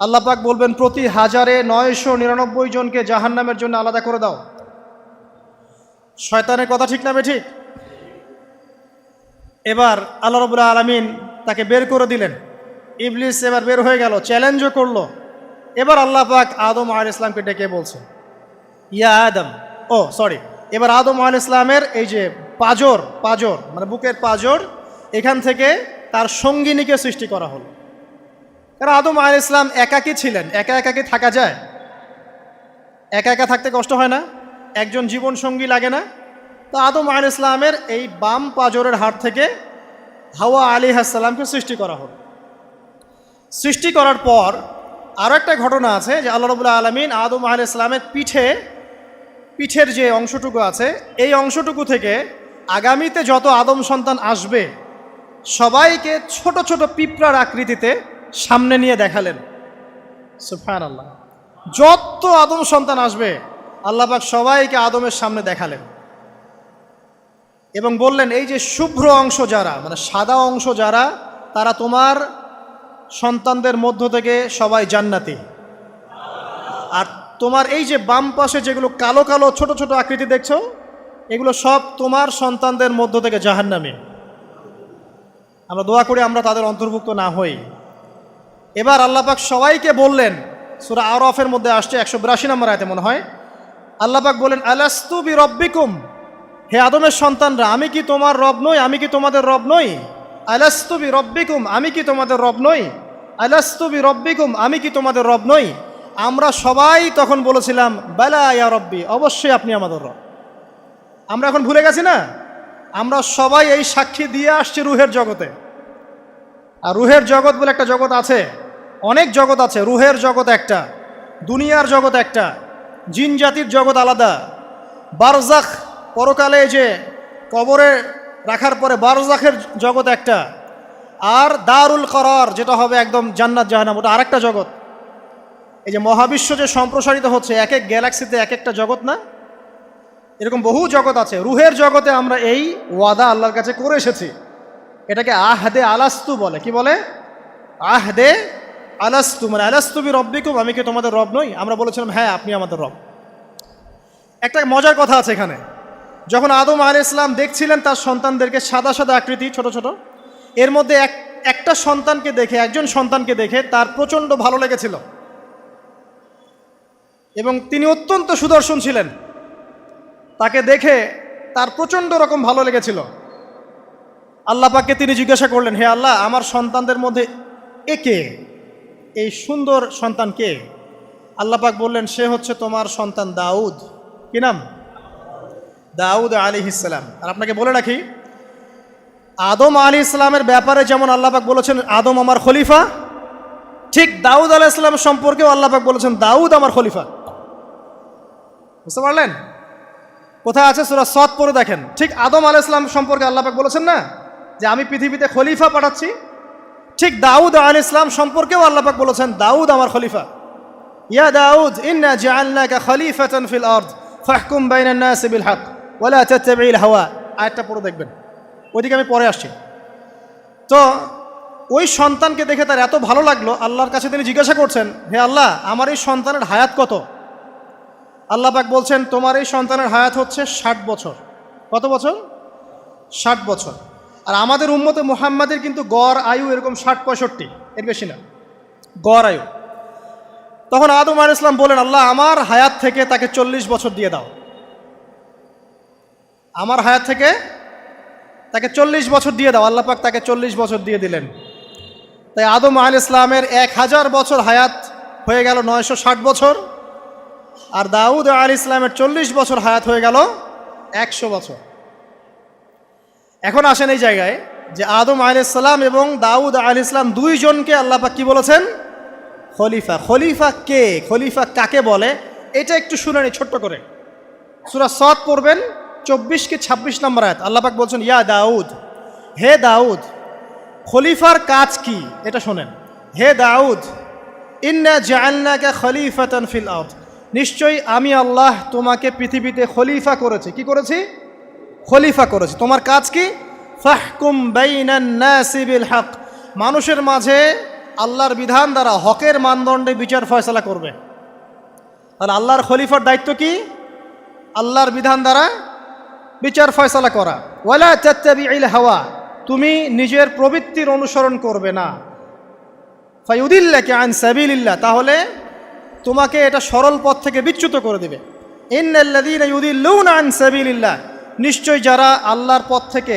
[SPEAKER 1] আল্লাহ পাক বলবেন প্রতি 1099 জনকে জাহান্নামের জন্য আলাদা করে দাও। শয়তানের কথা ঠিক না বেঠিক? এবার আল্লাহ রাব্বুল আলামিন তাকে বের করে দিলেন। ইবলিস এবার বের হয়ে গেল, চ্যালেঞ্জও করলো। এবার আল্লাহ পাক আদম আলাইহিস সালামকে ডেকে বলছে ইয়া আদম, এবার আদম আলাইহিস সালামের এই যে পাজর মানে বুকের পাজর, এখান থেকে তার সঙ্গিনীকে সৃষ্টি করা হলো। কারণ আদম আলাইহিস সালাম একাকী ছিলেন, একা কি থাকা যায়? একা থাকতে কষ্ট হয় না? একজন জীবন সঙ্গী লাগে না? তো আদম আলাইহিস সালামের এই বাম পাজরের হাড় থেকে হাওয়া আলাইহিস সালামকে সৃষ্টি করা হলো। সৃষ্টি করার পর আরও একটা ঘটনা আছে যে আল্লাহ রাব্বুল আলামিন আদম আলাইহিস সালামের পিঠের যে অংশটুকু আছে, এই অংশটুকু থেকে আগামীতে যত আদম সন্তান আসবে সবাইকে ছোট ছোট পিঁপড়ার আকৃতিতে সামনে নিয়ে দেখালেন। সুবহানাল্লাহ। যত আদম সন্তান আসবে আল্লাহ পাক সবাইকে আদমের সামনে দেখালেন এবং বললেন এই যে শুভ্র অংশ যারা, মানে সাদা অংশ যারা, তারা তোমার সন্তানদের মধ্য থেকে সবাই জান্নাতি। আর তোমার এই যে বাম পাশে যেগুলো কালো কালো ছোট ছোট আকৃতি দেখছো, এগুলো সব তোমার সন্তানদের মধ্য থেকে জাহান্নামী। আমরা দোয়া করি আমরা তাদের অন্তর্ভুক্ত না হই। এবার আল্লাহ পাক সবাইকে বললেন, সূরা আরাফের মধ্যে আসছে 182 নম্বর আয়াতে মনে হয়, আল্লাহ পাক বলেন আলাস্তু বিরব্বিকুম, হে আদমের সন্তানরা আমি কি তোমার রব নই? আমি কি তোমাদের রব নই? আলাস্তু বিরব্বিকুম, আমি কি তোমাদের রব নই? আলাস্তু বিরব্বিকুম, আমি কি তোমাদের রব নই? আমরা সবাই তখন বলেছিলাম বালা ইয়া রব্বি, অবশ্যই আপনি আমাদের রব। আমরা এখন ভুলে গেছি না? আমরা সবাই এই সাক্ষী দিয়ে আসছি রুহের জগতে। আর রুহের জগৎ বলে একটা জগৎ আছে, অনেক জগৎ আছে। রুহের জগৎ একটা, দুনিয়ার জগৎ একটা, জিন জাতির জগৎ আলাদা, বারজাখ পরকালে যে কবরে রাখার পরে বারজাখের জগৎ একটা, আর দারুল করার যেটা হবে একদম জান্নাত জাহান্নাম, ওটা আরেকটা জগৎ। এই যে মহাবিশ্ব যে সম্প্রসারিত হচ্ছে, এক এক গ্যালাক্সিতে এক একটা জগৎ না, এরকম বহু জগৎ আছে। রুহের জগতে আমরা এই ওয়াদা আল্লাহর কাছে করে এসেছি, এটাকে আহদে আলাস্তু বলে। কি বলে? আহদে আলাস্তু, মানে আলাস্তু বি রব্বিকুম, আমি কি তোমাদের রব নই? আমরা বলেছিলাম হ্যাঁ আপনি আমাদের রব। একটা মজার কথা আছে এখানে, যখন আদম আলাইহিস সালাম দেখছিলেন তার সন্তানদেরকে সাদা সাদা আকৃতি ছোট ছোট, এর মধ্যে একটা সন্তানকে দেখে, একজন সন্তানকে দেখে তার প্রচণ্ড ভালো লেগেছিল এবং তিনি অত্যন্ত সুদর্শন ছিলেন। তাকে দেখে তার প্রচণ্ড রকম ভালো লেগেছিল। আল্লাহ পাককে তিনি জিজ্ঞাসা করলেন, হে আল্লাহ, আমার সন্তানদের মধ্যে একে, এই সুন্দর সন্তান কে? আল্লাহ পাক বললেন সে হচ্ছে তোমার সন্তান দাউদ। কি নাম? দাউদ আলাইহিস সালাম। আর আপনাকে বলে রাখি, আদম আলাইহিস সালামের ব্যাপারে যেমন আল্লাহ পাক বলেছেন আদম আমার খলিফা, ঠিক দাউদ আলাইহিস সালাম সম্পর্কেও আল্লাহ পাক বলেছেন দাউদ আমার খলিফা। বুঝতে পারলেন? কোথায় আছে? সূরা সদ পড়ে দেখেন। ঠিক আদম আলাইহিস সালাম সম্পর্কে আল্লাহ পাক বলেছেন না যে আমি পৃথিবীতে খলিফা পাঠাচ্ছি, ঠিক দাউদ আলাইহিস সালাম সম্পর্কেও আল্লাহ পাক বলেছেন দাউদ আমার খলিফা। ইয়া দাউদ ইন্না জাআলনাকা খলিফাতান ফিল আরদ ফাহকুম বাইনান নাসি বিল হক ওয়া লা তাত্তাবিল হাওয়া। আয়াতটা পড়ে দেখবেন, ওইদিকে আমি পরে আসছি। তো ওই সন্তানকে দেখে তার এত ভালো লাগলো, আল্লাহর কাছে তিনি জিজ্ঞাসা করছেন, হে আল্লাহ আমার এই সন্তানের হায়াত কত? আল্লাহ পাক বলছেন তোমার এই সন্তানের হায়াত হচ্ছে 60 বছর। কত বছর? 60 বছর। আর আমাদের উম্মতে মুহাম্মাদের কিন্তু গড় আয়ু এরকম 60-65, এর বেশি না গড় আয়ু। তখন আদম আলাইহিস সালাম বলেন, আল্লাহ আমার হায়াত থেকে তাকে 40 বছর দিয়ে দাও, আমার হায়াত থেকে তাকে 40 বছর দিয়ে দাও। আল্লাহ পাক তাকে 40 বছর দিয়ে দিলেন। তাই আদম আলাইহিস সালামের 1000 বছর হায়াত হয়ে গেল 960 বছর, আর দাউদ আলাইহিস সালামের 40 বছর হায়াত হয়ে গেল 100 বছর। এখন আসেন এই জায়গায় যে আদম আলাইহিস সালাম এবং দাউদ আলাইহিস সালাম দুইজনকে আল্লাহ পাক কি বলেছেন? খলিফা। খলিফা কে? খলিফা কাকে বলে? এটা একটু শুনে নি ছোট্ট করে। সূরা সদ পড়বেন 24 কি 26 নম্বর আয়াত। আল্লাহ পাক বলছেন, ইয়া দাউদ, হে দাউদ, খলিফার কাজ কি এটা শোনেন। হে দাউদ, ইন্না জাআলনাকা খলিফাতান ফিল আরদ, নিশ্চয়ই আমি আল্লাহ তোমাকে পৃথিবীতে খলিফা করেছি। কি করেছি? খলিফা করেছি। তোমার কাজ কি? ফাহকুম বাইনান নাসি বিল হক, মানুষের মাঝে আল্লাহর বিধান দ্বারা হকের মানদণ্ডে বিচার ফয়সালা করবে। তাহলে আল্লাহর খলিফার দায়িত্ব কি? আল্লাহর বিধান দ্বারা বিচার ফয়সালা করা। ওয়ালা তাত্তাবিল হাওয়া, তুমি নিজের প্রবৃত্তির অনুসরণ করবে না। ফায়ুদিল্লাকা আন সাবিলিল্লাহ, তাহলে তোমাকে এটা সরল পথ থেকে বিচ্যুত করে দেবে। ইন্নাল্লাযীনা ইউদিল্লুনা আন সাবিলিল্লাহ, নিশ্চয় যারা আল্লাহর পথ থেকে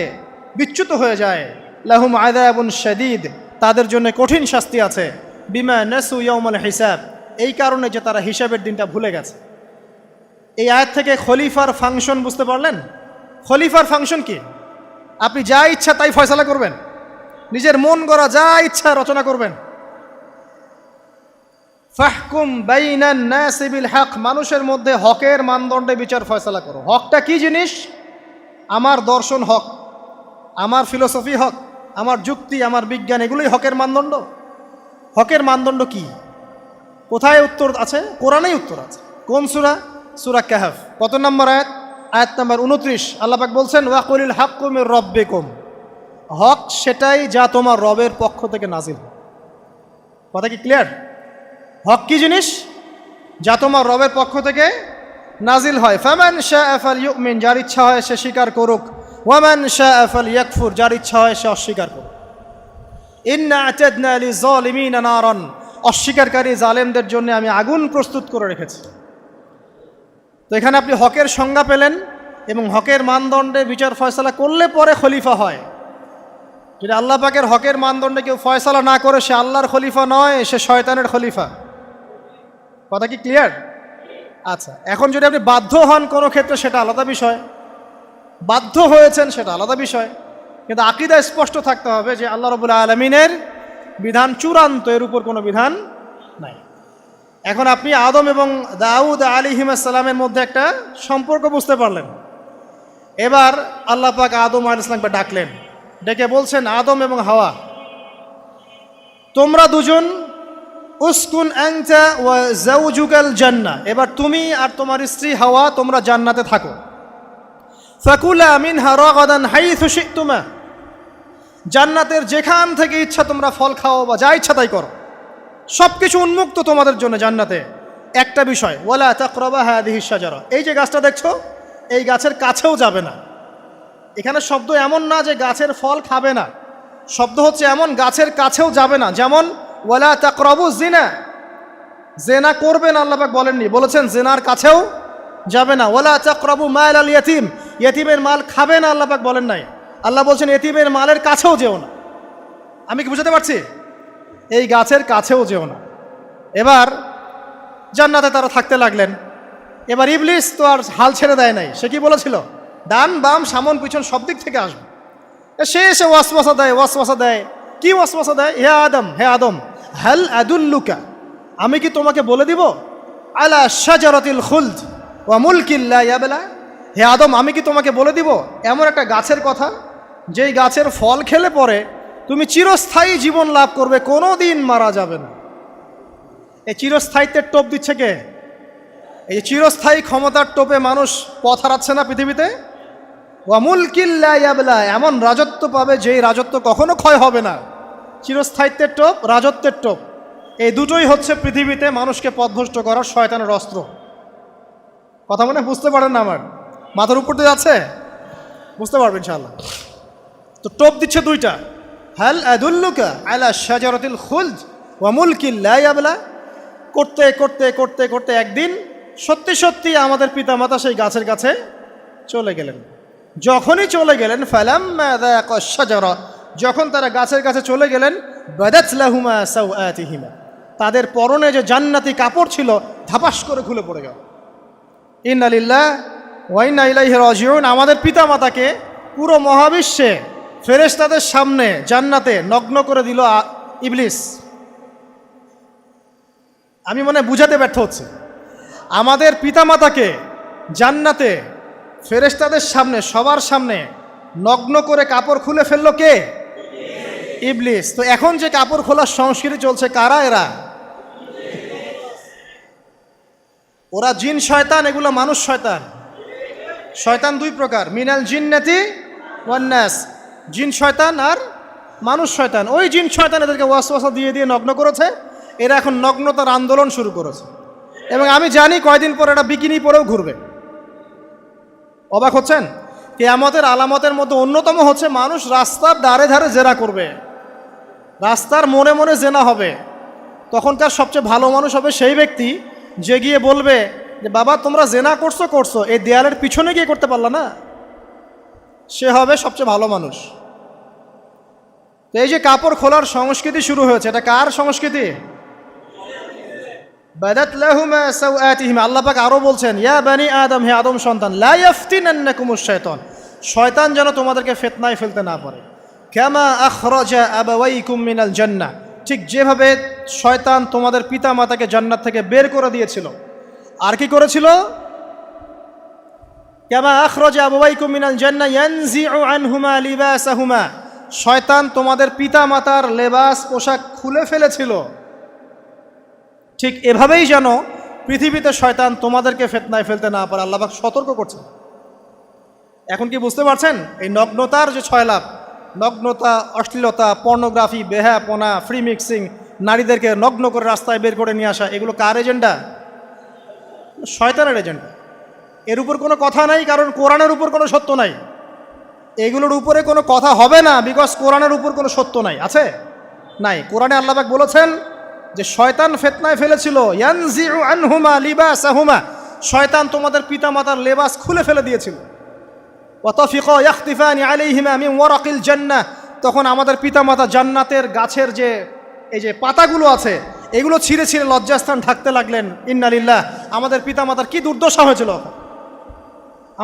[SPEAKER 1] বিচ্যুত হয়ে যায়, লাহুম আযাবুন শাদীদ, তাদের জন্য কঠিন শাস্তি আছে। বিমা নাসু ইয়াউমাল হিসাব, এই কারণে যে তারা হিসাবের দিনটা ভুলে গেছে। এই আয়াত থেকে খলিফার ফাংশন বুঝতে পারলেন? খলিফার ফাংশন কি? আপনি যা ইচ্ছা তাই ফয়সালা করবেন, নিজের মন গড়া যা ইচ্ছা রচনা করবেন। ফাহকুম বাইনান নাসি বিল হক, মানুষের মধ্যে হকের মানদণ্ডে বিচার ফয়সালা করো। হকটা কি জিনিস? আমার দর্শন হক, আমার ফিলোসফি হক, আমার যুক্তি, আমার বিজ্ঞান, এগুলোই হকের মানদণ্ড। হকের মানদণ্ড কি? কোথায় উত্তর আছে? কোরআনেই উত্তর আছে। কোন সূরা? সূরা কাহফ। কত নম্বর আয়াত? আয়াত নম্বর 29। আল্লাহ পাক বলছেন, ওয়াকুলিল হাক্কু মির রাব্বিকুম, হক সেটাই যা তোমার রবের পক্ষ থেকে নাজিল। কথা কি ক্লিয়ার? হক কি জিনিস? যা তোমার রবের পক্ষ থেকে নাজিল হয়। ফামান শাআ ফালইউমিন, যার ইচ্ছা হয় সে স্বীকার করুক। ওয়ামান শাআ ফালইয়াকফুর, যার ইচ্ছা হয় সে অস্বীকার করুক। ইন্না আ'তাদনা লিযালিমিনা নারান, অস্বীকারী জালেমদের জন্য আমি আগুন প্রস্তুত করে রেখেছি। তো এখানে আপনি হকের সংজ্ঞা পেলেন এবং হকের মানদণ্ডে বিচার ফয়সালা করলে পরে খলিফা হয়। যদি আল্লাহ পাকের হকের মানদণ্ডে কেউ ফয়সালা না করে সে আল্লাহর খলিফা নয়, সে শয়তানের খলিফা। কথা কি ক্লিয়ার? আচ্ছা, এখন যদি আপনি বাধ্য হন কোনো ক্ষেত্রে সেটা আলাদা বিষয়, বাধ্য হয়েছেন সেটা আলাদা বিষয়, কিন্তু আকীদা স্পষ্ট থাকতে হবে যে আল্লাহ রাব্বুল আলামিনের বিধান চূড়ান্ত, এর উপর কোনো বিধান নাই। এখন আপনি আদম এবং দাউদ আলাইহিস সালামের মধ্যে একটা সম্পর্ক বুঝতে পারলেন। এবার আল্লাহ পাক আদম আলাইহিস সালামকে ডাকলেন, ডেকে বলছেন, আদম এবং হাওয়া, তোমরা দুজন উসকুন আনতা ওয়া যাওজুকাল জান্নাহ, এবার তুমি আর তোমার স্ত্রী হাওয়া তোমরা জান্নাতে থাকো। ফাকুলা মিনহা রাগাদান হাইথু শি'তুমা, জান্নাতের যেখান থেকে ইচ্ছা তোমরা ফল খাও বা যা ইচ্ছা তাই করো, সব কিছু উন্মুক্ত তোমাদের জন্য জান্নাতে। একটা বিষয়, ওয়ালা তাকরাবা হাদিহিশ শাজারা, এই যে গাছটা দেখছো এই গাছের কাছেও যাবে না। এখানে শব্দ এমন না যে গাছের ফল খাবে না, শব্দ হচ্ছে এমন গাছের কাছেও যাবে না। যেমন ওয়ালা তাকরাবু জিনা, জেনা করবে না আল্লাহ পাক বলেননি, বলেছেন জেনার কাছেও যাবে না। ওয়ালা তাকরাবু মাল আল ইয়াতিম, ইয়াতিমের মাল খাবে না আল্লাহ পাক বলেন নাই, আল্লাহ বলছেন ইয়াতিমের মালের কাছেও যেও না। আমি কি বুঝাতে পারছি? এই গাছের কাছেও যেও না। এবার জান্নাতে তারা থাকতে লাগলেন। এবার ইবলিস তো আর হাল ছেড়ে দেয় নাই, সে কি বলেছিল? ডান বাম সামন পিছন সব দিক থেকে আসবে। সে এসে ওয়াসওয়াসা দেয়। কি ওয়াসওয়াসা দেয়? হে আদম, হাল আদুল্লুকা, আমি কি তোমাকে বলে দিব, আলা শাজারাতিল খুলদ ওয়া মুলকিন লা ইয়াবলা, হে আদম আমি কি তোমাকে বলে দিব এমন একটা গাছের কথা, যেই গাছের ফল খেলে পরে তুমি চিরস্থায়ী জীবন লাভ করবে, কোনো দিন মারা যাবে না। এই চিরস্থায়িত্বের টোপ দিচ্ছে কে? এই চিরস্থায়ী ক্ষমতার টোপে মানুষ পথ হারাচ্ছে না পৃথিবীতে। ওয়া মুলকিন লা ইয়াবলা, এমন রাজত্ব পাবে যেই রাজত্ব কখনো ক্ষয় হবে না। চিরস্থায়িত্বের টোপ, রাজত্বের টোপ, এই দুটোই হচ্ছে পৃথিবীতে মানুষকে পথভ্রষ্ট করার শয়তানের অস্ত্র। কথা মনে বুঝতে পারেন না? আমার মাথার উপর দিয়ে আছে, বুঝতে পারবেন ইনশাআল্লাহ। তো টোপ দিচ্ছে দুইটা, হাল আদুল্লুকা আলা শাজারাতিল খুলদ ওয়া মুলকিন লা ইয়াবলা। করতে করতে করতে করতে একদিন সত্যি সত্যি আমাদের পিতামাতা সেই গাছের কাছে চলে গেলেন। যখনই চলে গেলেন, ফালাম্মা যাকা শাজারা, যখন তারা গাছের কাছে চলে গেলেন, বাদাত লাহুমা সাওআতিহিমা, তাদের পরনে যে জান্নাতি কাপড় ছিল ধাপাস করে খুলে পড়ে গেল। ইন্না লিল্লাহি ওয়া ইন্না ইলাইহি রাজিউন। আমাদের পিতামাতাকে পুরো মহাবিশ্বে ফেরেশতাদের সামনে জান্নাতে নগ্ন করে দিল ইবলিস। আমি মনে বুঝাতে ব্যর্থ হচ্ছে। আমাদের পিতামাতাকে জান্নাতে ফেরেশতাদের সামনে, সবার সামনে নগ্ন করে কাপড় খুলে ফেললো কে? ইবলিস। তো এখন যে কাপড় খোলার সংস্কৃতি চলছে, কারা এরা? ওরা জিন শয়তান, এগুলো মানুষ শয়তান। শয়তান দুই প্রকার, মিনাল জিন্নাতি ওয়ান নাস, জিন শয়তান আর মানুষ শয়তান। ওই জিন শয়তান এদেরকে ওয়াসওয়াসা দিয়ে দিয়ে নগ্ন করেছে। এরা এখন নগ্নতার আন্দোলন শুরু করেছে, এবং আমি জানি কয়দিন পর এটা বিকিনি পরেও ঘুরবে। অবাক হচ্ছেন? কিয়ামতের আলামতের মধ্যে অন্যতম হচ্ছে মানুষ রাস্তার ধারে ধারে জেনা করবে, রাস্তার মোড়ে মোড়ে জেনা হবে। তখনকার সবচেয়ে ভালো মানুষ হবে সেই ব্যক্তি যে গিয়ে বলবে যে বাবা তোমরা জেনা করছো করছো, এই দেয়ালের পিছনে গিয়ে করতে পারলা না। সে হবে সবচেয়ে ভালো মানুষ। তো এই যে কাপড় খোলার সংস্কৃতি শুরু হয়েছে, এটা কার সংস্কৃতি? বাদাত লাহুমা সাওআতিহিমা। আল্লাহ পাক আরো বলছেন, ইয়া বানি আদম, হে আদম সন্তান, লা ইয়াফতিনান্নাকুমুশ শাইতান, শয়তান যেন তোমাদেরকে ফিতনায় ফেলতে না পারে। কামা আখরাজা আবাওয়াইকুম মিনাল জান্নাহ, ঠিক যেভাবে শয়তান তোমাদের পিতা মাতাকে জান্নাত থেকে বের করে দিয়েছিল। আর কি করেছিল? কামা আখরাজা আবাওয়াইকুম মিনাল জান্নাহ ইয়ানজিউ আনহুমা লিবাসাহুমা, শয়তান তোমাদের পিতা মাতার লেবাস পোশাক খুলে ফেলেছিল। ঠিক এভাবেই যেন পৃথিবীতে শয়তান তোমাদেরকে ফিতনায় ফেলতে না পারে, আল্লাহ পাক সতর্ক করছেন। এখন কি বুঝতে পারছেন? এই নগ্নতার যে 6 লাভ, নগ্নতা, অশ্লীলতা, পর্নোগ্রাফি, বেহায়াপনা, ফ্রি মিক্সিং, নারীদেরকে নগ্ন করে রাস্তায় বের করে নিয়ে আসা, এগুলো কার এজেন্ডা? শয়তানের এজেন্ডা। এর উপর কোনো কথা নাই, কারণ কোরআনের উপর কোনো সত্য নাই। এগুলোর উপরে কোনো কথা হবে না, বিকজ কোরআনের উপর কোনো সত্য নাই। আছে? নাই। কোরআনে আল্লাহ পাক বলেছেন যে শয়তান ফিতনায় ফেলেছিল, ইয়ানজিউ আনহুমা লিবাসাহুমা, শয়তান তোমাদের পিতামাতার লেবাস খুলে ফেলে দিয়েছিল। ওয়া তাফিকা ইয়াখতিফানি আলাইহিমা মিন ওয়ারাকিল জান্নাহ, তখন আমাদের পিতামাতা জান্নাতের গাছের যে এই যে পাতাগুলো আছে এগুলো ছিঁড়ে ছিঁড়ে লজ্জাস্থান ঢাকতে লাগলেন। ইন্না লিল্লাহ। আমাদের পিতামাতার কি দুর্দশা হয়েছিল,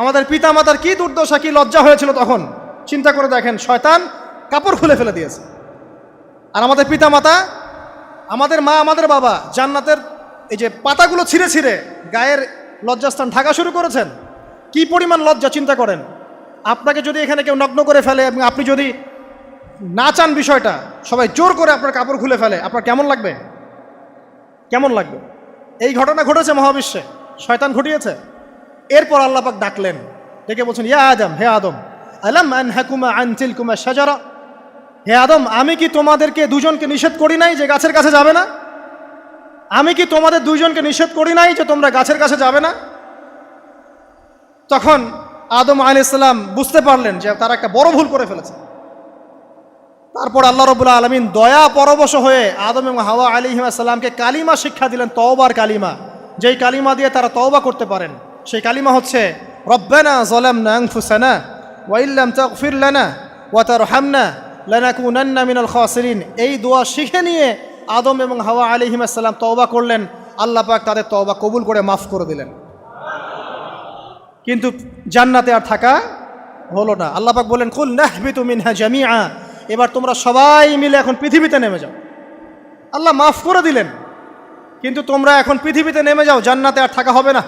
[SPEAKER 1] আমাদের পিতামাতার কি দুর্দশা, কি লজ্জা হয়েছিল তখন। চিন্তা করে দেখেন, শয়তান কাপড় খুলে ফেলে দিয়েছে, আর আমাদের পিতামাতা, আমাদের মা, আমাদের বাবা জান্নাতের এই যে পাতাগুলো ছিঁড়ে ছিঁড়ে গায়ের লজ্জাস্থান ঢাকা শুরু করেছেন। কি পরিমাণ লজ্জা চিন্তা করেন। আপনাকে যদি এখানে কেউ নগ্ন করে ফেলে এবং আপনি যদি না চান বিষয়টা, সবাই জোর করে আপনার কাপড় খুলে ফেলে, আপনার কেমন লাগবে? কেমন লাগবে? এই ঘটনা ঘটেছে মহাবিশ্বে, শয়তান ঘটিয়েছে। এরপর আল্লাহ পাক ডাকলেন, ডেকে বলছেন, ইয়া আদম, হে আদম, আলাম আনহাকুমা আন তিলকুমা শাজারা, হে আদম আমি কি তোমাদেরকে দুজনকে নিষেধ করি নাই যে গাছের কাছে যাবে না? আমি কি তোমাদের দুইজনকে নিষেধ করি নাই যে তোমরা গাছের কাছে যাবে না? তখন আদম আলাইহিস সালাম বুঝতে পারলেন যে তারা একটা বড় ভুল করে ফেলেছে। তারপর আল্লাহ রাব্বুল আলামিন দয়া পরবশ হয়ে আদম এবং হাওয়া আলাইহিস সালামকে কালিমা শিক্ষা দিলেন, তওবার কালিমা, যেই কালিমা দিয়ে তারা তওবা করতে পারেন। সেই কালিমা হচ্ছে রব্বানা যালামনা আনফুসানা ওয়া ইল্লাম তাগফির লানা ওয়া তারহামনা লানাকুনান্না মিনাল খাসিরিন। এই দোয়া শিখে নিয়ে আদম এবং হাওয়া আলাইহিস সালাম তওবা করলেন। আল্লাহ পাক তাদের তওবা কবুল করে মাফ করে দিলেন। কিন্তু জান্নাতে আর থাকা হলো না। আল্লাহ পাক বলেন, কুল নাহবিতু মিনহা জামিআ, এবার তোমরা সবাই মিলে এখন পৃথিবীতে নেমে যাও। আল্লাহ মাফ করে দিলেন, কিন্তু তোমরা এখন পৃথিবীতে নেমে যাও, জান্নাতে আর থাকা হবে না।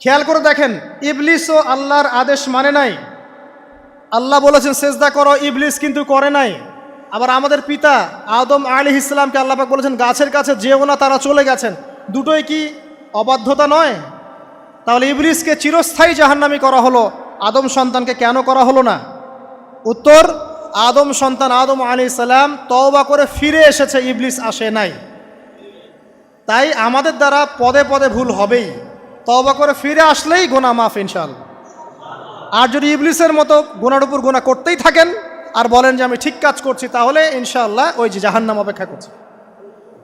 [SPEAKER 1] খেয়াল করে দেখেন, ইবলিসও আল্লাহর আদেশ মানে নাই। আল্লাহ বলেছেন সেজদা করো, ইবলিস কিন্তু করে নাই। আবার আমাদের পিতা আদম আলাইহিস সালামকে আল্লাহ পাক বলেছেন গাছের কাছে যেও না, তারা চলে গেছেন। দুটোই কি অবাধ্যতা নয়? তাহলে ইবলিসকে চিরস্থায়ী জাহান্নামী করা হলো, আদম সন্তানকে কেন করা হলো না? উত্তর, আদম সন্তান আদম আলাইহিস সালাম তওবা করে ফিরে এসেছে, ইবলিস আসে নাই। তাই আমাদের দ্বারা পদে পদে ভুল হবেই, তওবা করে ফিরে আসলেই গুনাহ মাফ ইনশাআল্লাহ। আর যদি ইবলিসের মতো গুনার উপর গুনাহ করতেই থাকেন আর বলেন যে আমি ঠিক কাজ করছি, তাহলে ইনশাআল্লাহ ওই যে জাহান্নাম অপেক্ষা করছে।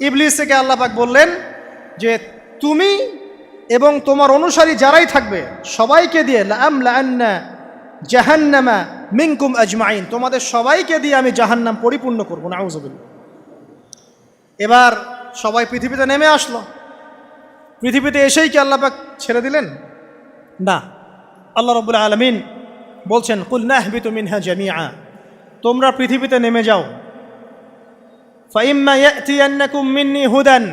[SPEAKER 1] ইবলিসকে আল্লাহ পাক বললেন যে তুমি এবং তোমার অনুসারী যারাই থাকবে সবাইকে দিয়ে লাআমলাআন্না জাহান্নামা মিনকুম আজমাইন, তোমাদের সবাইকে দিয়ে আমি জাহান্নাম পরিপূর্ণ করব, নাউযুবিল্লাহ। এবার সবাই পৃথিবীতে নেমে আসলো। পৃথিবীতে এসেই কি আল্লাহ পাক ছেড়ে দিলেন? না। আল্লাহ রাব্বুল আলামিন বলছেন কুল নাহবিতু মিনহা জামিআ, তোমরা পৃথিবীতে নেমে যাও। ফাইম্মা ইয়াতিয়ান্নাকুম মিন্নি হুদান,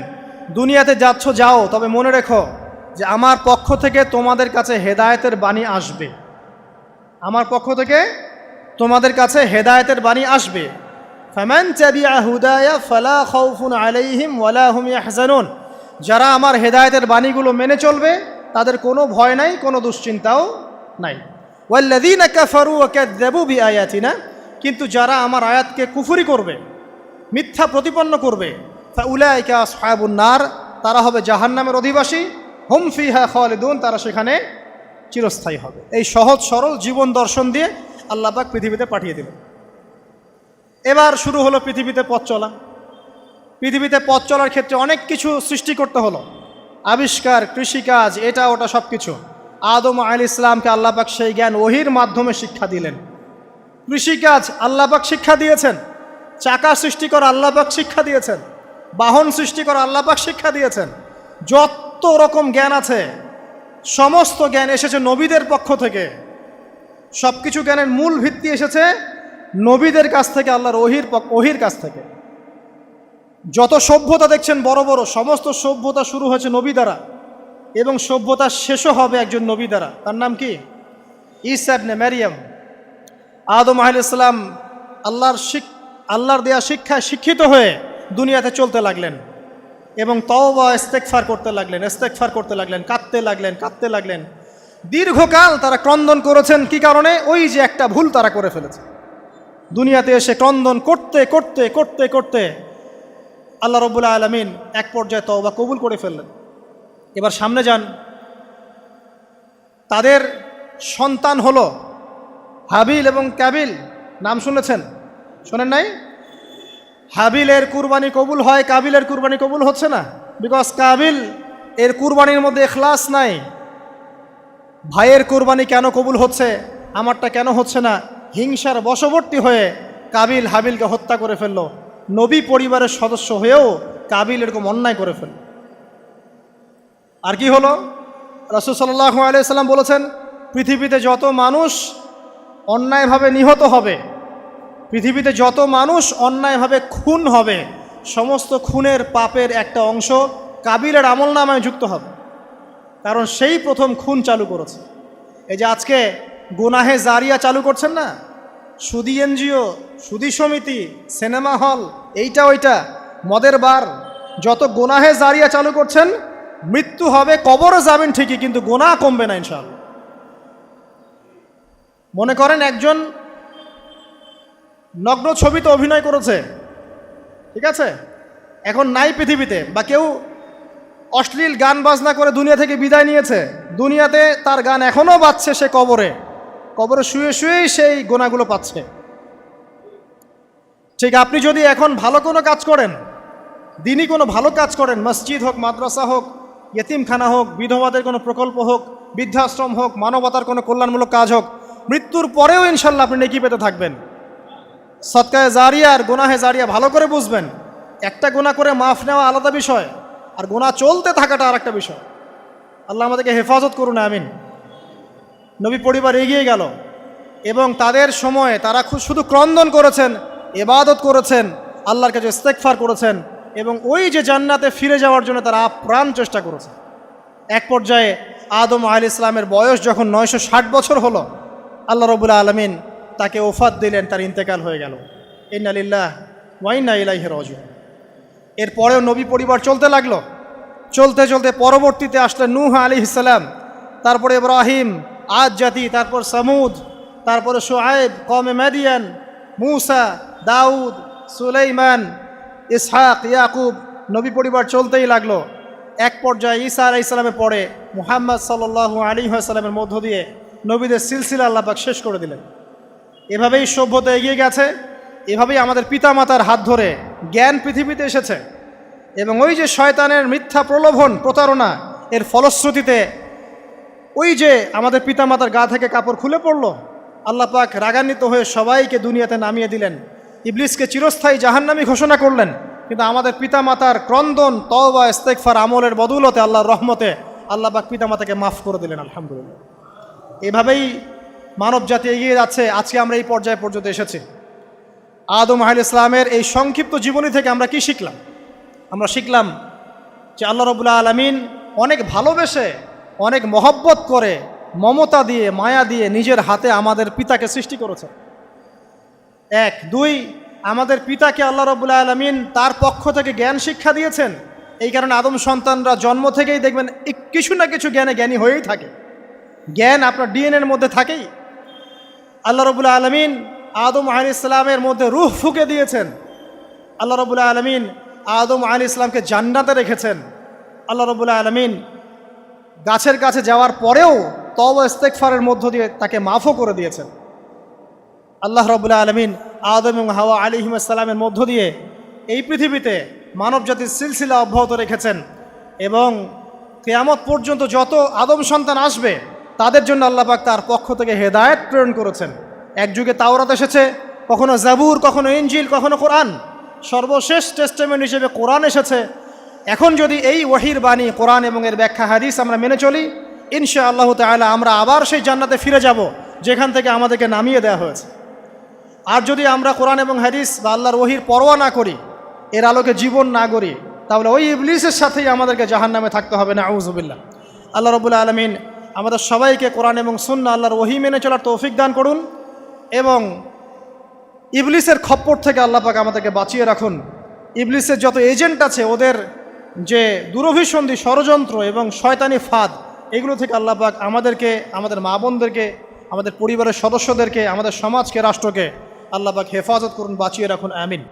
[SPEAKER 1] দুনিয়াতে যাচ্ছ যাও, তবে মনে রেখো যে আমার পক্ষ থেকে তোমাদের কাছে হেদায়েতের বাণী আসবে। আমার পক্ষ থেকে তোমাদের কাছে হেদায়েতের বাণী আসবে। ফামান তাবিআ হুদায়া ফালা খাউফুন আলাইহিম ওয়ালা হুম ইয়াহজানুন, যারা আমার হেদায়েতের বাণীগুলো মেনে চলবে তাদের কোনো ভয় নাই, কোনো দুশ্চিন্তাও নাই। ওয়াল্লাযীনা কাফারু ওয়া কাযযাবু বিআয়াতিনা, কিন্তু যারা আমার আয়াতকে কুফরি করবে, মিথ্যা প্রতিপন্ন করবে, ফাউলাইকা আসহাবুন নার, তারা হবে জাহান্নামের অধিবাসী। হুম ফিহা খালিদুন, তারা সেখানে চিরস্থায়ী হবে। এই সহজ সরল জীবন দর্শন দিয়ে আল্লাহ পাক পৃথিবীতে পাঠিয়ে দিলেন। এবার শুরু হলো পৃথিবীতে পথ চলা। পৃথিবীতে পথ চলার ক্ষেত্রে অনেক কিছু সৃষ্টি করতে হলো, আবিষ্কার, কৃষিকাজ, এটা ওটা সব কিছু। আদম আলাইহিস সালামকে আল্লাহ পাক সেই জ্ঞান ওহির মাধ্যমে শিক্ষা দিলেন। কৃষিকাজ আল্লাহ পাক শিক্ষা দিয়েছেন, চাকা সৃষ্টি করা আল্লাহ পাক শিক্ষা দিয়েছেন, বাহন সৃষ্টি করা আল্লাহ পাক শিক্ষা দিয়েছেন। যত রকম জ্ঞান আছে সমস্ত জ্ঞান এসেছে নবীদের পক্ষ থেকে। সব কিছু জ্ঞানের মূল ভিত্তি এসেছে নবীদের কাছ থেকে, আল্লাহর ওহির কাছ থেকে। যত সভ্যতা দেখছেন বড় বড়, সমস্ত সভ্যতা শুরু হয়েছে নবী দ্বারা, এবং সভ্যতা শেষও হবে একজন নবী দ্বারা। তার নাম কি? ঈসা ইবনে মারইয়াম। আদম আলাইহিস সালাম আল্লাহর দেয়া শিক্ষায় শিক্ষিত হয়ে দুনিয়াতে চলতে লাগলেন এবং তওবা ইস্তেগফার করতে লাগলেন, কাঁদতে লাগলেন। দীর্ঘকাল তারা ক্রন্দন করেছেন। কি কারণে? ওই যে একটা ভুল তারা করে ফেলেছে। দুনিয়াতে এসে ক্রন্দন করতে করতে করতে করতে আল্লাহ রাব্বুল আলামিন এক পর্যায়ে তওবা কবুল করে ফেললেন। এবার সামনে যান, তাদের সন্তান হলো হাবিল এবং কাবিল। নাম শুনেছেন? শোনেন নাই? হাবিলের কুরবানি কবুল হয়, কাবিলের কুরবানি কবুল হচ্ছে না। বিকজ কাবিল এর কুরবানির মধ্যে ইখলাস নাই। ভাইয়ের কুরবানি কেন কবুল হচ্ছে, আমারটা কেন হচ্ছে না? হিংসার বশবর্তী হয়ে কাবিল হাবিলকে হত্যা করে ফেলল। নবী পরিবারের সদস্য হয়েও কাবিল এরকম অন্যায় করে ফেলল। আর কি হলো? রাসূল সাল্লাল্লাহু আলাইহি সাল্লাম বলেছেন, পৃথিবীতে যত মানুষ অন্যায়ভাবে নিহত হবে, পৃথিবীতে যত মানুষ অন্যায়ভাবে খুন হবে, সমস্ত খুনের পাপের একটা অংশ কাবিলের আমলনামায় যুক্ত হবে। কারণ সেই প্রথম খুন চালু করেছে। এই যে আজকে গুনাহে জারিয়া চালু করছেন না, সুদী এনজিও, সুদী সমিতি, সিনেমা হল, এইটা ওইটা, মদের বার, যত গুনাহে জারিয়া চালু করছেন, মৃত্যু হবে, কবরে যাবেন ঠিকই, কিন্তু গুনাহ কমবে না ইনশাআল্লাহ। মনে করেন একজন নগ্ন ছবিতে অভিনয় করেছে, ঠিক আছে, এখন নাই পৃথিবীতে, বা কেউ অশ্লীল গান বাজনা করে দুনিয়া থেকে বিদায় নিয়েছে, দুনিয়াতে তার গান এখনও বাজছে, সে কবরে শুয়ে শুয়েই সেই গোনাগুলো পাচ্ছে। ঠিক আপনি যদি এখন ভালো কোনো কাজ করেন, দিনই কোনো ভালো কাজ করেন, মসজিদ হোক, মাদ্রাসা হোক, ইয়েতিমখানা হোক, বিধবাদের কোনো প্রকল্প হোক, বৃদ্ধাশ্রম হোক, মানবতার কোনো কল্যাণমূলক কাজ হোক, মৃত্যুর পরেও ইনশাল্লাহ আপনি নেকি পেতে থাকবেন। সদকায়ে জারিয়া আর গুনাহে জারিয়া ভালো করে বুঝবেন। একটা গুনাহ করে মাফ নেওয়া আলাদা বিষয়, আর গুনাহ চলতে থাকাটা আর একটা বিষয়। আল্লাহ আমাদেরকে হেফাজত করুন, আমিন। নবী পরিবার এগিয়ে গেল এবং তাদের সময়ে তারা শুধু ক্রন্দন করেছেন, ইবাদত করেছেন, আল্লাহর কাছে ইস্তেগফার করেছেন এবং ওই যে জান্নাতে ফিরে যাওয়ার জন্য তারা আপ্রাণ চেষ্টা করেছে। এক পর্যায়ে আদম আলাইহিস সালামের বয়স যখন 960 বছর হলো, আল্লাহ রাব্বুল আলামিন তাকে ওফাত দিলেন, তার ইন্তেকাল হয়ে গেল। ইন্না লিল্লাহি ওয়া ইন্না ইলাইহি রাজিউন। এরপরেও নবী পরিবার চলতে লাগলো, চলতে চলতে পরবর্তীতে আসলেন নূহ আলাইহিস সালাম, তারপরে ইব্রাহিম, আদ জাতি, তারপর সামুদ, তারপরে শুআয়ব, কওমে মাদিয়ান, মূসা, দাউদ, সুলাইমান, ইসহাক, ইয়াকুব। নবী পরিবার চলতেই লাগলো। এক পর্যায়ে ঈসা আলাইহিস সালামের পরে মুহাম্মদ সাল্লাল্লাহু আলাইহি ওয়াসাল্লামের মধ্য দিয়ে নবীদের সিলসিলা আল্লাহ পাক শেষ করে দিলেন। এভাবেই সভ্যতা এগিয়ে গেছে, এভাবেই আমাদের পিতামাতার হাত ধরে জ্ঞান পৃথিবীতে এসেছে। এবং ওই যে শয়তানের মিথ্যা প্রলোভন, প্রতারণা, এর ফলশ্রুতিতে ওই যে আমাদের পিতামাতার গা থেকে কাপড় খুলে পড়ল, আল্লাহ পাক রাগান্বিত হয়ে সবাইকে দুনিয়াতে নামিয়ে দিলেন, ইবলিসকে চিরস্থায়ী জাহান্নামী ঘোষণা করলেন। কিন্তু আমাদের পিতামাতার ক্রন্দন, তওবা, ইস্তেগফার, আমলের বদৌলতে, আল্লাহর রহমতে আল্লাহ পাক পিতামাতাকে মাফ করে দিলেন, আলহামদুলিল্লাহ। এভাবেই মানব জাতি এগিয়ে যাচ্ছে। আজকে আমরা এই পর্যায়ে পর্যন্ত এসেছি। আদম আলাইহিস সালামের এই সংক্ষিপ্ত জীবনী থেকে আমরা কি শিখলাম? আমরা শিখলাম যে আল্লাহ রাব্বুল আলামিন অনেক ভালোবেসে, অনেক মহব্বত করে, মমতা দিয়ে, মায়া দিয়ে নিজের হাতে আমাদের পিতাকে সৃষ্টি করেছে। এক। দুই, আমাদের পিতাকে আল্লাহ রাব্বুল আলামিন তার পক্ষ থেকে জ্ঞান শিক্ষা দিয়েছেন। এই কারণে আদম সন্তানরা জন্ম থেকেই দেখবেন কিছু না কিছু জ্ঞানে জ্ঞানী হয়েই থাকে। জ্ঞান আপনার ডিএনএর মধ্যে থাকেই। আল্লাহ রাব্বুল আলামিন আদম আলাইহিস সালামের মধ্যে রূহ ফুঁকে দিয়েছেন। আল্লাহ রাব্বুল আলামিন আদম আলাইহিস সালামকে জান্নাতে রেখেছেন। আল্লাহ রাব্বুল আলামিন গাছের কাছে যাওয়ার পরেও তওবা ইস্তেগফারের মধ্য দিয়ে তাকে মাফও করে দিয়েছেন। আল্লাহ রাব্বুল আলামিন আদম এবং হাওয়া আলাইহিস সালামের মধ্য দিয়ে এই পৃথিবীতে মানব জাতির সিলসিলা অব্যাহত রেখেছেন। এবং কিয়ামত পর্যন্ত যত আদম সন্তান আসবে তাদের জন্য আল্লাহ পাক তার পক্ষ থেকে হেদায়েত প্রেরণ করেছেন। এক যুগে তাওরাত এসেছে, কখনো জাবুর, কখনো ইনজিল, কখনো কোরআন। সর্বশেষ টেস্টামেন্ট হিসেবে কোরআন এসেছে। এখন যদি এই ওয়াহির বাণী, কোরআন এবং এর ব্যাখ্যা হাদিস আমরা মেনে চলি, ইনশাআল্লাহ তাআলা আমরা আবার সেই জান্নাতে ফিরে যাব যেখান থেকে আমাদেরকে নামিয়ে দেওয়া হয়েছে। আর যদি আমরা কোরআন এবং হাদিস বা আল্লাহর ওয়াহির পরোয়া না করি, এর আলোকে জীবন না গড়ি, তাহলে ওই ইবলিসের সাথেই আমাদেরকে জাহান্নামে থাকতে হবে, নাউযুবিল্লাহ। আল্লাহ রাব্বুল আলামিন আমাদের সবাইকে কোরআন এবং সুন্নাহ, আল্লাহর ওয়াহি মেনে চলার তৌফিক দান করুন এবং ইবলিসের খপ্পর থেকে আল্লাহ পাক আমাদেরকে বাঁচিয়ে রাখুন। ইবলিসের যত এজেন্ট আছে, ওদের যে দুরভিসন্ধি, ষড়যন্ত্র এবং শয়তানি ফাঁদ, এগুলো থেকে আল্লাহ পাক আমাদেরকে, আমাদের মা বোনদেরকে, আমাদের পরিবারের সদস্যদেরকে, আমাদের সমাজকে, রাষ্ট্রকে আল্লাহ পাক হেফাজত করুন, বাঁচিয়ে রাখুন, আমিন।